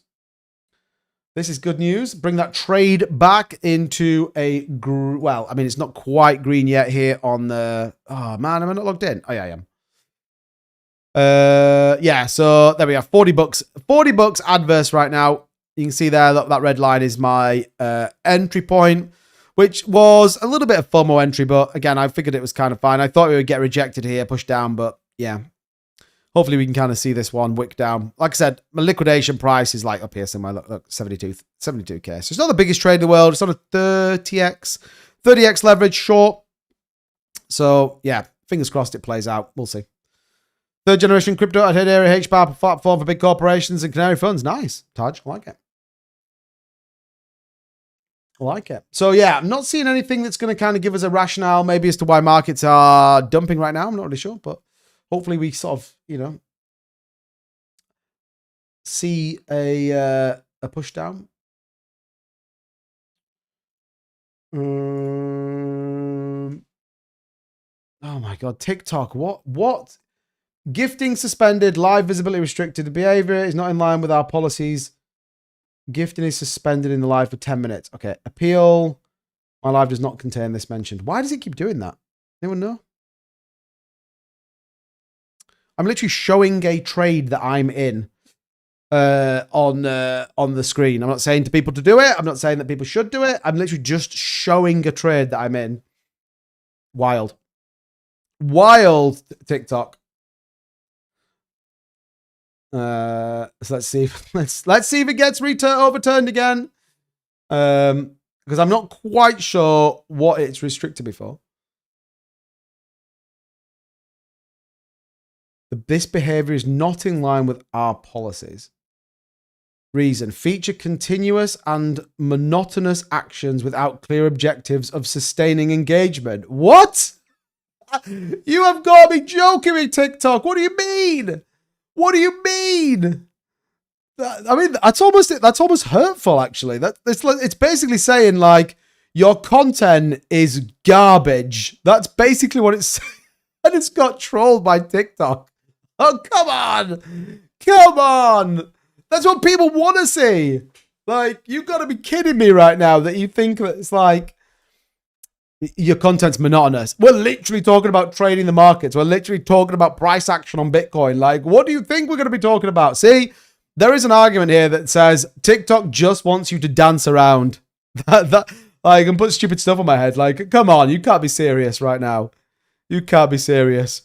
This is good news. Bring that trade back into a, well, I mean, it's not quite green yet here on the, oh man, am I not logged in? Oh yeah, I am. Yeah, so there we are, $40 adverse right now. You can see there that red line is my entry point, which was a little bit of FOMO entry, but again, I figured it was kind of fine. I thought we would get rejected here, pushed down, but yeah. Hopefully we can kind of see this one wick down. Like I said, my liquidation price is like up here somewhere. Look, 72K. So it's not the biggest trade in the world. It's on a 30x leverage short. So yeah, fingers crossed it plays out. We'll see. Third generation crypto at head area HBAR platform for big corporations and canary funds. Nice. Taj, I like it. I like it. So yeah, I'm not seeing anything that's going to kind of give us a rationale maybe as to why markets are dumping right now. I'm not really sure, but hopefully we sort of, you know, see a push down. Oh my God, TikTok. What? Gifting suspended, live visibility restricted. The behavior is not in line with our policies. Gifting is suspended in the live for 10 minutes. Okay, appeal. My live does not contain this mentioned. Why does it keep doing that? Anyone know? I'm literally showing a trade that I'm in on the screen. I'm not saying to people to do it. I'm not saying that people should do it. I'm literally just showing a trade that I'm in. Wild. Wild TikTok. So let's see. Let's see if it gets overturned again. Because I'm not quite sure what it's restricted before. This behavior is not in line with our policies. Reason: feature continuous and monotonous actions without clear objectives of sustaining engagement. What? You have got to be joking me, TikTok. What do you mean? What do you mean? I mean, that's almost hurtful, actually. It's basically saying, like, your content is garbage. That's basically what it's saying. And it's got trolled by TikTok. Oh, come on. Come on. That's what people want to see. Like, you've got to be kidding me right now that you think that it's like your content's monotonous. We're literally talking about trading the markets. We're literally talking about price action on Bitcoin. Like, what do you think we're going to be talking about? See, there is an argument here that says TikTok just wants you to dance around. Like, and put stupid stuff on my head. Like, come on, you can't be serious right now. You can't be serious.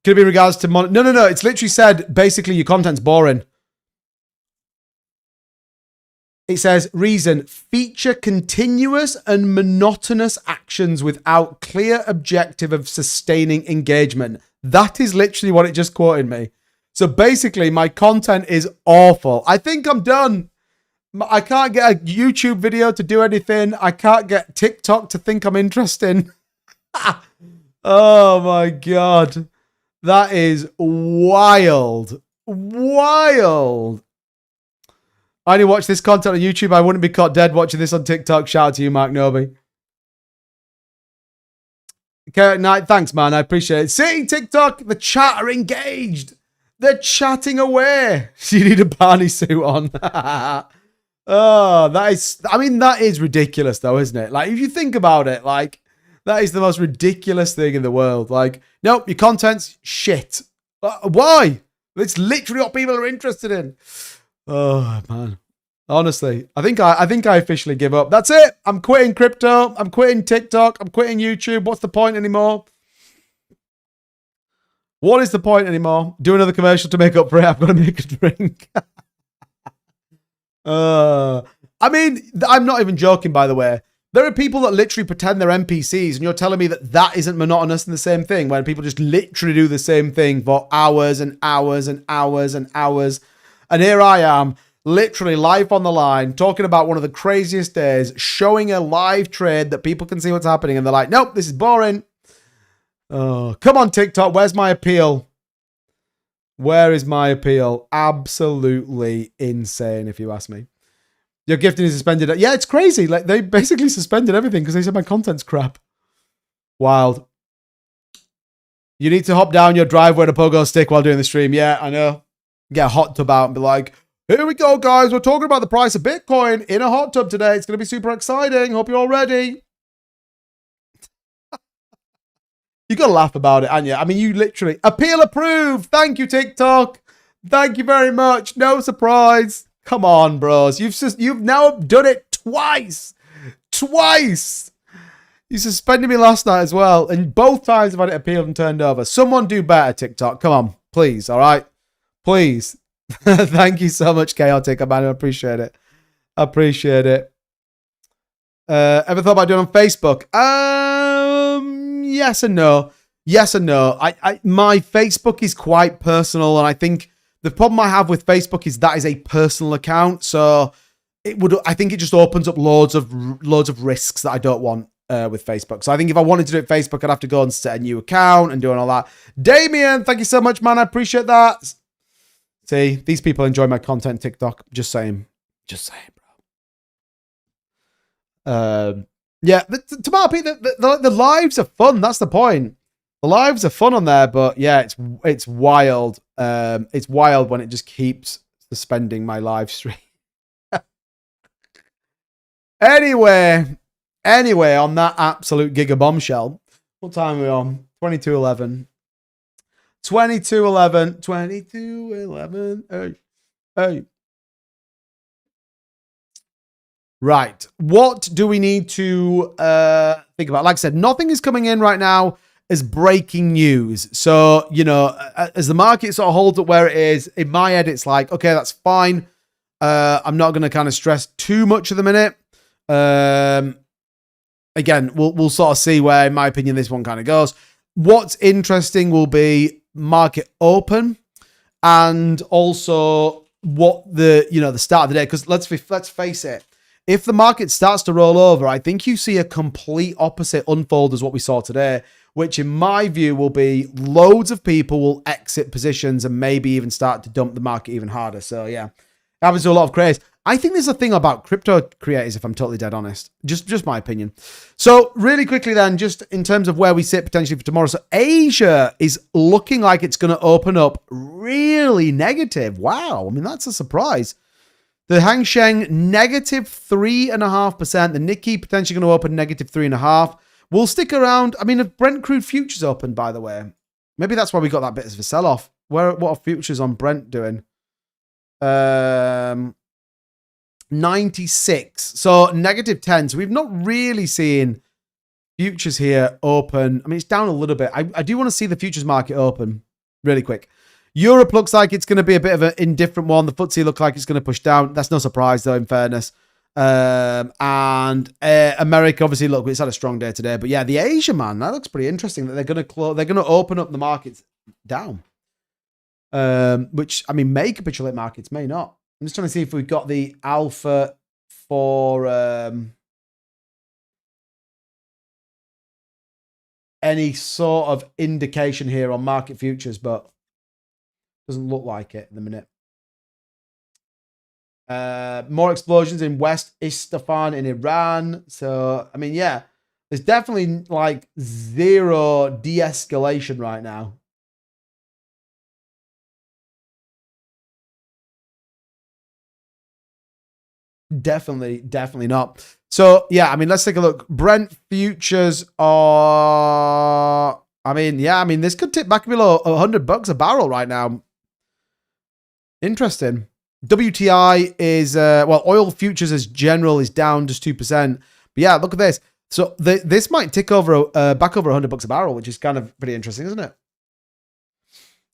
Could it be in regards to... No. It's literally said, basically, your content's boring. It says, reason, feature continuous and monotonous actions without clear objective of sustaining engagement. That is literally what it just quoted me. So basically, my content is awful. I think I'm done. I can't get a YouTube video to do anything. I can't get TikTok to think I'm interesting. Oh my God. That is wild. Wild. I only watch this content on YouTube. I wouldn't be caught dead watching this on TikTok. Shout out to you, Mark Noby. Okay, night. Thanks, man. I appreciate it. See, TikTok, the chat are engaged. They're chatting away. You need a Barney suit on. Oh, that is ridiculous, though, isn't it? Like, if you think about it, like, that is the most ridiculous thing in the world. Like, nope, your content's shit. Why? It's literally what people are interested in. Oh, man. Honestly, I think I officially give up. That's it. I'm quitting crypto. I'm quitting TikTok. I'm quitting YouTube. What's the point anymore? What is the point anymore? Do another commercial to make up for it. I've got to make a drink. I mean, I'm not even joking, by the way. There are people that literally pretend they're NPCs, and you're telling me that that isn't monotonous and the same thing, when people just literally do the same thing for hours and hours and hours and hours. And here I am, literally live on the line, talking about one of the craziest days, showing a live trade that people can see what's happening, and they're like, nope, this is boring. Oh, come on, TikTok, where's my appeal? Where is my appeal? Absolutely insane, if you ask me. Your gifting is suspended. Yeah, it's crazy. Like, they basically suspended everything because they said my content's crap. Wild. You need to hop down your driveway to pogo stick while doing the stream. Yeah, I know. Get a hot tub out and be like, here we go, guys. We're talking about the price of Bitcoin in a hot tub today. It's going to be super exciting. Hope you're all ready. You got to laugh about it, aren't you? I mean, you literally... Appeal approved. Thank you, TikTok. Thank you very much. No surprise. Come on, bros. You've now done it twice. Twice. You suspended me last night as well, and both times I've had it appealed and turned over. Someone do better, TikTok. Come on, please, all right? Please. Thank you so much, Chaotic. I appreciate it. I appreciate it. Ever thought about doing it on Facebook? Yes and no. Yes and no. My Facebook is quite personal, and I think the problem I have with Facebook is that is a personal account, so I think it just opens up loads of risks that I don't want with Facebook. So I think if I wanted to do it Facebook, I'd have to go and set a new account and doing all that. Damien, thank you so much, man. I appreciate that. See, these people enjoy my content TikTok. Just saying. Just saying, bro. Yeah, Tomato Pete, the lives are fun. That's the point. The lives are fun on there, but yeah, it's wild. It's wild when it just keeps suspending my live stream. Anyway, on that absolute giga bombshell, what time are we on? 22:11. 22:11. 22:11. Hey. Right. What do we need to think about? Like I said, nothing is coming in right now as breaking news. So, you know, as the market sort of holds up where it is, in my head, it's like, okay, that's fine. I'm not going to kind of stress too much at the minute. Again, we'll sort of see where, in my opinion, this one kind of goes. What's interesting will be market open and also what the start of the day, because let's face it, if the market starts to roll over, I think you see a complete opposite unfold as what we saw today, which in my view will be loads of people will exit positions and maybe even start to dump the market even harder. So yeah, happens to a lot of craze. I think there's a thing about crypto creators, if I'm totally dead honest. Just my opinion. So really quickly then, just in terms of where we sit potentially for tomorrow. So Asia is looking like it's going to open up really negative. Wow. I mean, that's a surprise. The Hang Seng, negative 3.5%. The Nikkei potentially going to open negative 3.5%. We'll stick around. I mean, if Brent crude futures opened, by the way, maybe that's why we got that bit of a sell-off. What are futures on Brent doing? 96. So negative 10. So we've not really seen futures here open. I mean, it's down a little bit. I do want to see the futures market open really quick. Europe looks like it's going to be a bit of an indifferent one. The FTSE looks like it's going to push down. That's no surprise, though, in fairness. And America, obviously, look, it's had a strong day today. But yeah, the Asia, man, that looks pretty interesting that they're going to open up the markets down. Which, I mean, may capitulate markets, may not. I'm just trying to see if we've got the alpha for any sort of indication here on market futures, but doesn't look like it in the minute. More explosions in West Isfahan in Iran. So, I mean, yeah, there's definitely like zero de-escalation right now. Definitely not. So, yeah, I mean, let's take a look. Brent futures are, I mean, yeah, I mean, this could tip back below $100 a barrel right now. Interesting. WTI is, well, oil futures as general is down just 2%. But yeah, look at this. So this might tick over back over $100 a barrel, which is kind of pretty interesting, isn't it?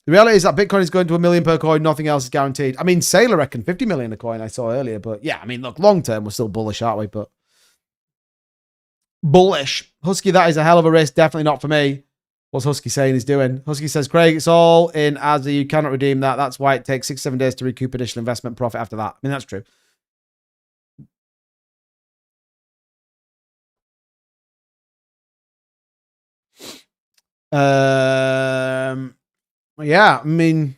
The reality is that Bitcoin is going to $1 million per coin. Nothing else is guaranteed. I mean, Sailor reckoned 50 million a coin I saw earlier. But yeah, I mean, look, long term, we're still bullish, aren't we? But bullish. Husky, that is a hell of a risk. Definitely not for me. What's Husky saying he's doing? Husky says, Craig, it's all in as you cannot redeem that. That's why it takes 6-7 days to recoup initial investment profit after that. I mean, that's true. Yeah, I mean,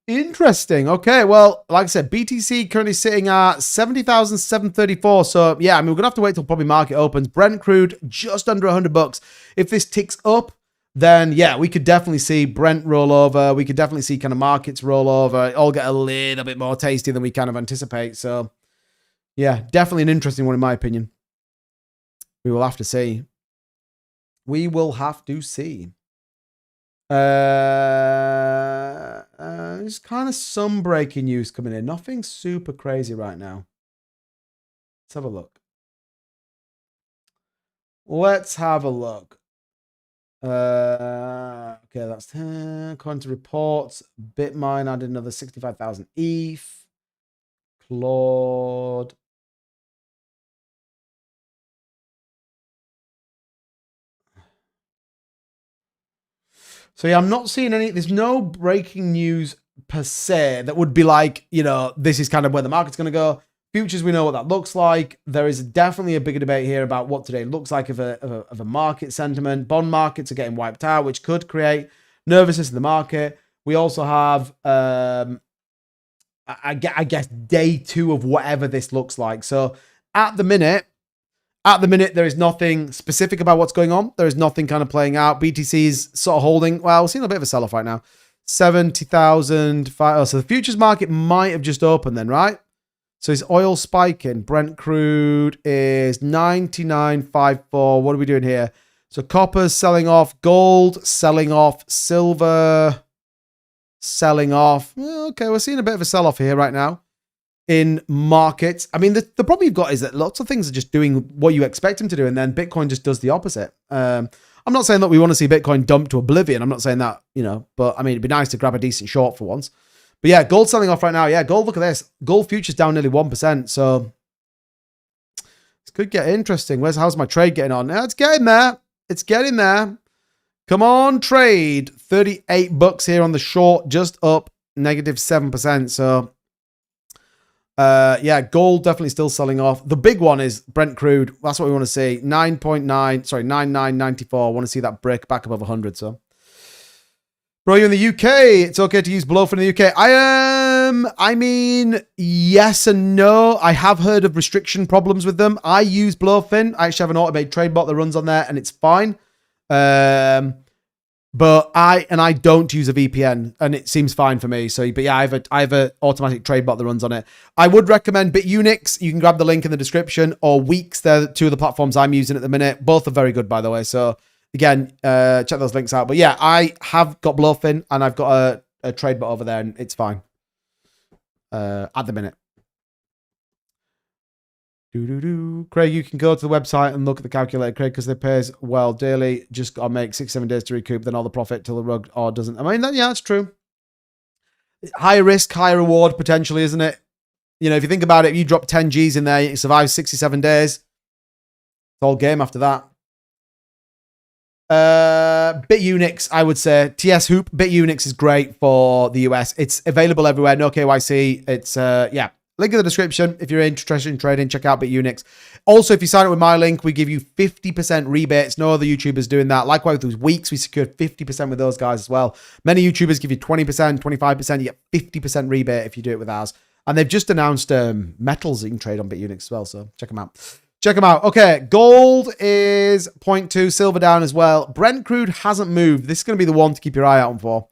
interesting. Okay, well, like I said, BTC currently sitting at 70,734. So yeah, I mean, we're gonna have to wait till probably market opens. Brent crude just under $100. If this ticks up, then yeah, we could definitely see Brent roll over. We could definitely see kind of markets roll over. It all get a little bit more tasty than we kind of anticipate. So yeah, definitely an interesting one in my opinion. We will have to see. We will have to see. There's kind of some breaking news coming in. Nothing super crazy right now. Let's have a look. Let's have a look. Okay, that's 10. According to reports, Bitmine added another 65,000 ETH. Claude. So yeah, I'm not seeing any. There's no breaking news per se that would be like, you know, this is kind of where the market's going to go. Futures, we know what that looks like. There is definitely a bigger debate here about what today looks like of a market sentiment. Bond markets are getting wiped out, which could create nervousness in the market. We also have, I guess, day 2 of whatever this looks like. So at the minute, there is nothing specific about what's going on. There is nothing kind of playing out. BTC is sort of holding. Well, we're seeing a bit of a sell-off right now. 70,000. Oh, so the futures market might have just opened then, right? So is oil spiking? Brent crude is 99.54. What are we doing here? So copper's selling off. Gold selling off. Silver selling off. Okay, we're seeing a bit of a sell-off here right now in markets. I mean, the problem you've got is that lots of things are just doing what you expect them to do, and then Bitcoin just does the opposite. I'm not saying that we want to see Bitcoin dump to oblivion. I'm not saying that, you know, but I mean, it'd be nice to grab a decent short for once. But yeah, gold selling off right now. Yeah, gold, look at this. Gold futures down nearly 1%. So this could get interesting. How's my trade getting on? It's getting there. It's getting there. Come on, trade. 38 bucks here on the short, just up -7%. So yeah, gold definitely still selling off. The big one is Brent crude. That's what we want to see. 99.94. I want to see that brick back above 100. So, bro, you're in the UK. It's okay to use Blowfin in the UK. I mean, yes and no. I have heard of restriction problems with them. I use Blowfin. I actually have an automated trade bot that runs on there, and it's fine. But I don't use a VPN, and it seems fine for me. So, but yeah, I have a automatic trade bot that runs on it. I would recommend Bitunix. You can grab the link in the description, or WEEX. They're 2 of the platforms I'm using at the minute. Both are very good, by the way. So again, check those links out. But yeah, I have got Blowfin, and I've got a trade bot over there, and it's fine at the minute. Craig, you can go to the website and look at the calculator, Craig, because they pays well daily. Just got to make 6-7 days to recoup, then all the profit till the rug or doesn't. I mean, yeah, that's true. Higher risk, higher reward potentially, isn't it? You know, if you think about it, if you drop 10 G's in there, you survive 67 days. It's all game after that. Bitunix, I would say. TS Hoop, Bitunix is great for the US. It's available everywhere. No KYC. It's, yeah. Link in the description. If you're interested in trading, check out Bitunix. Also, if you sign up with my link, we give you 50% rebates. No other YouTubers doing that. Likewise, with WEEX, we secured 50% with those guys as well. Many YouTubers give you 20%, 25%. You get 50% rebate if you do it with ours. And they've just announced metals that you can trade on Bitunix as well. So check them out. Check them out. Okay, gold is 0.2, silver down as well. Brent crude hasn't moved. This is going to be the one to keep your eye out for.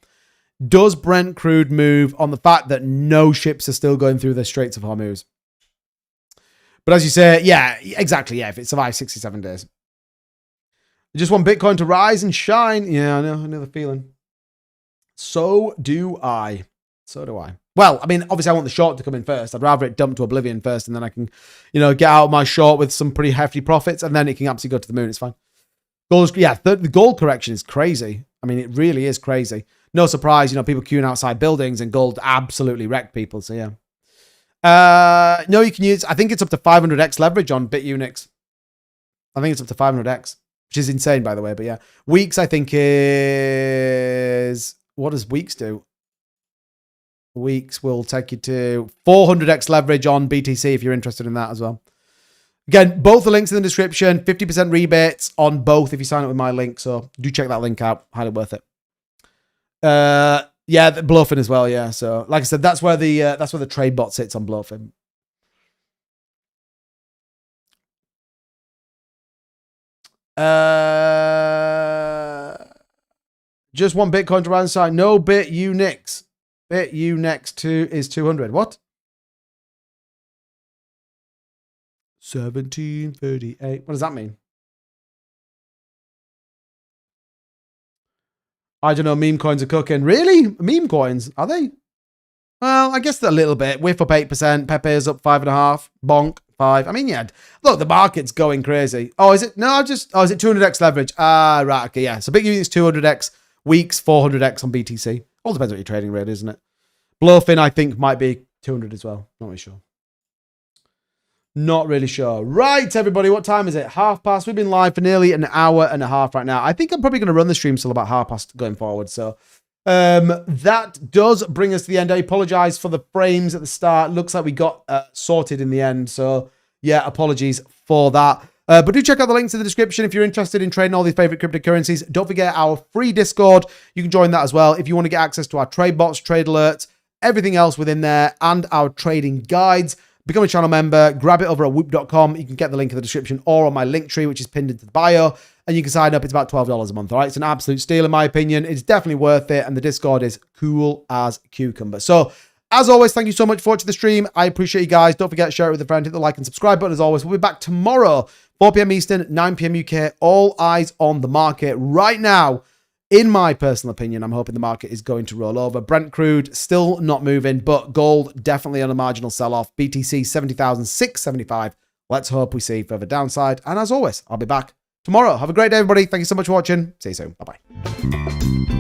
Does Brent crude move on the fact that no ships are still going through the Straits of Hormuz? But as you say, yeah, exactly. Yeah, if it survives 67 days. You just want Bitcoin to rise and shine. Yeah, I know the feeling. So do I. So do I. Well, I mean, obviously I want the short to come in first. I'd rather it dump to oblivion first, and then I can, you know, get out my short with some pretty hefty profits, and then it can absolutely go to the moon. It's fine. Gold, yeah, the gold correction is crazy. I mean, it really is crazy. No surprise, you know, people queuing outside buildings, and gold absolutely wrecked people. So yeah. No, you can use, I think it's up to 500x leverage on Bitunix. I think it's up to 500x, which is insane, by the way. But yeah, WEEX, I think is, what does WEEX do? WEEX will take you to 400x leverage on BTC if you're interested in that as well. Again, both the links in the description. 50% rebates on both if you sign up with my link. So do check that link out. Highly worth it. Yeah, the Blowfin as well. Yeah. So like I said, that's where the trade bot sits on Blowfin. Just one Bitcoin to round side. No Bitunix. Bitunix is 200. What? 1738. What does that mean? I don't know. Meme coins are cooking. Really? Meme coins? Are they? Well, I guess a little bit. Whiff up 8%. Pepe is up 5.5%. Bonk 5. I mean, yeah, look, the market's going crazy. Oh, is it? No, is it 200x leverage? Ah, right, okay, yeah. So Bitunix 200x, WEEX 400x on BTC. All depends on your trading rate, isn't it? Blowfin, I think, might be 200 as well. Not really sure. Not really sure. Right, everybody, what time is it? 1:30. We've been live for nearly an hour and a half right now. I think I'm probably going to run the stream till about 1:30 going forward. So that does bring us to the end. I apologize for the frames at the start. Looks like we got sorted in the end. So yeah, apologies for that. But do check out the links in the description if you're interested in trading all these favorite cryptocurrencies. Don't forget our free Discord. You can join that as well if you want to get access to our trade bots, trade alerts, everything else within there, and our trading guides. Become a channel member, grab it over at whoop.com. You can get the link in the description or on my link tree, which is pinned into the bio, and you can sign up. It's about $12 a month. All right. It's an absolute steal, in my opinion. It's definitely worth it. And the Discord is cool as cucumber. So as always, thank you so much for watching the stream. I appreciate you guys. Don't forget to share it with a friend. Hit the like and subscribe button as always. We'll be back tomorrow, 4 p.m. Eastern, 9 p.m. UK. All eyes on the market right now. In my personal opinion, I'm hoping the market is going to roll over. Brent crude still not moving, but gold definitely on a marginal sell-off. BTC 70,675. Let's hope we see further downside. And as always, I'll be back tomorrow. Have a great day, everybody. Thank you so much for watching. See you soon. Bye-bye.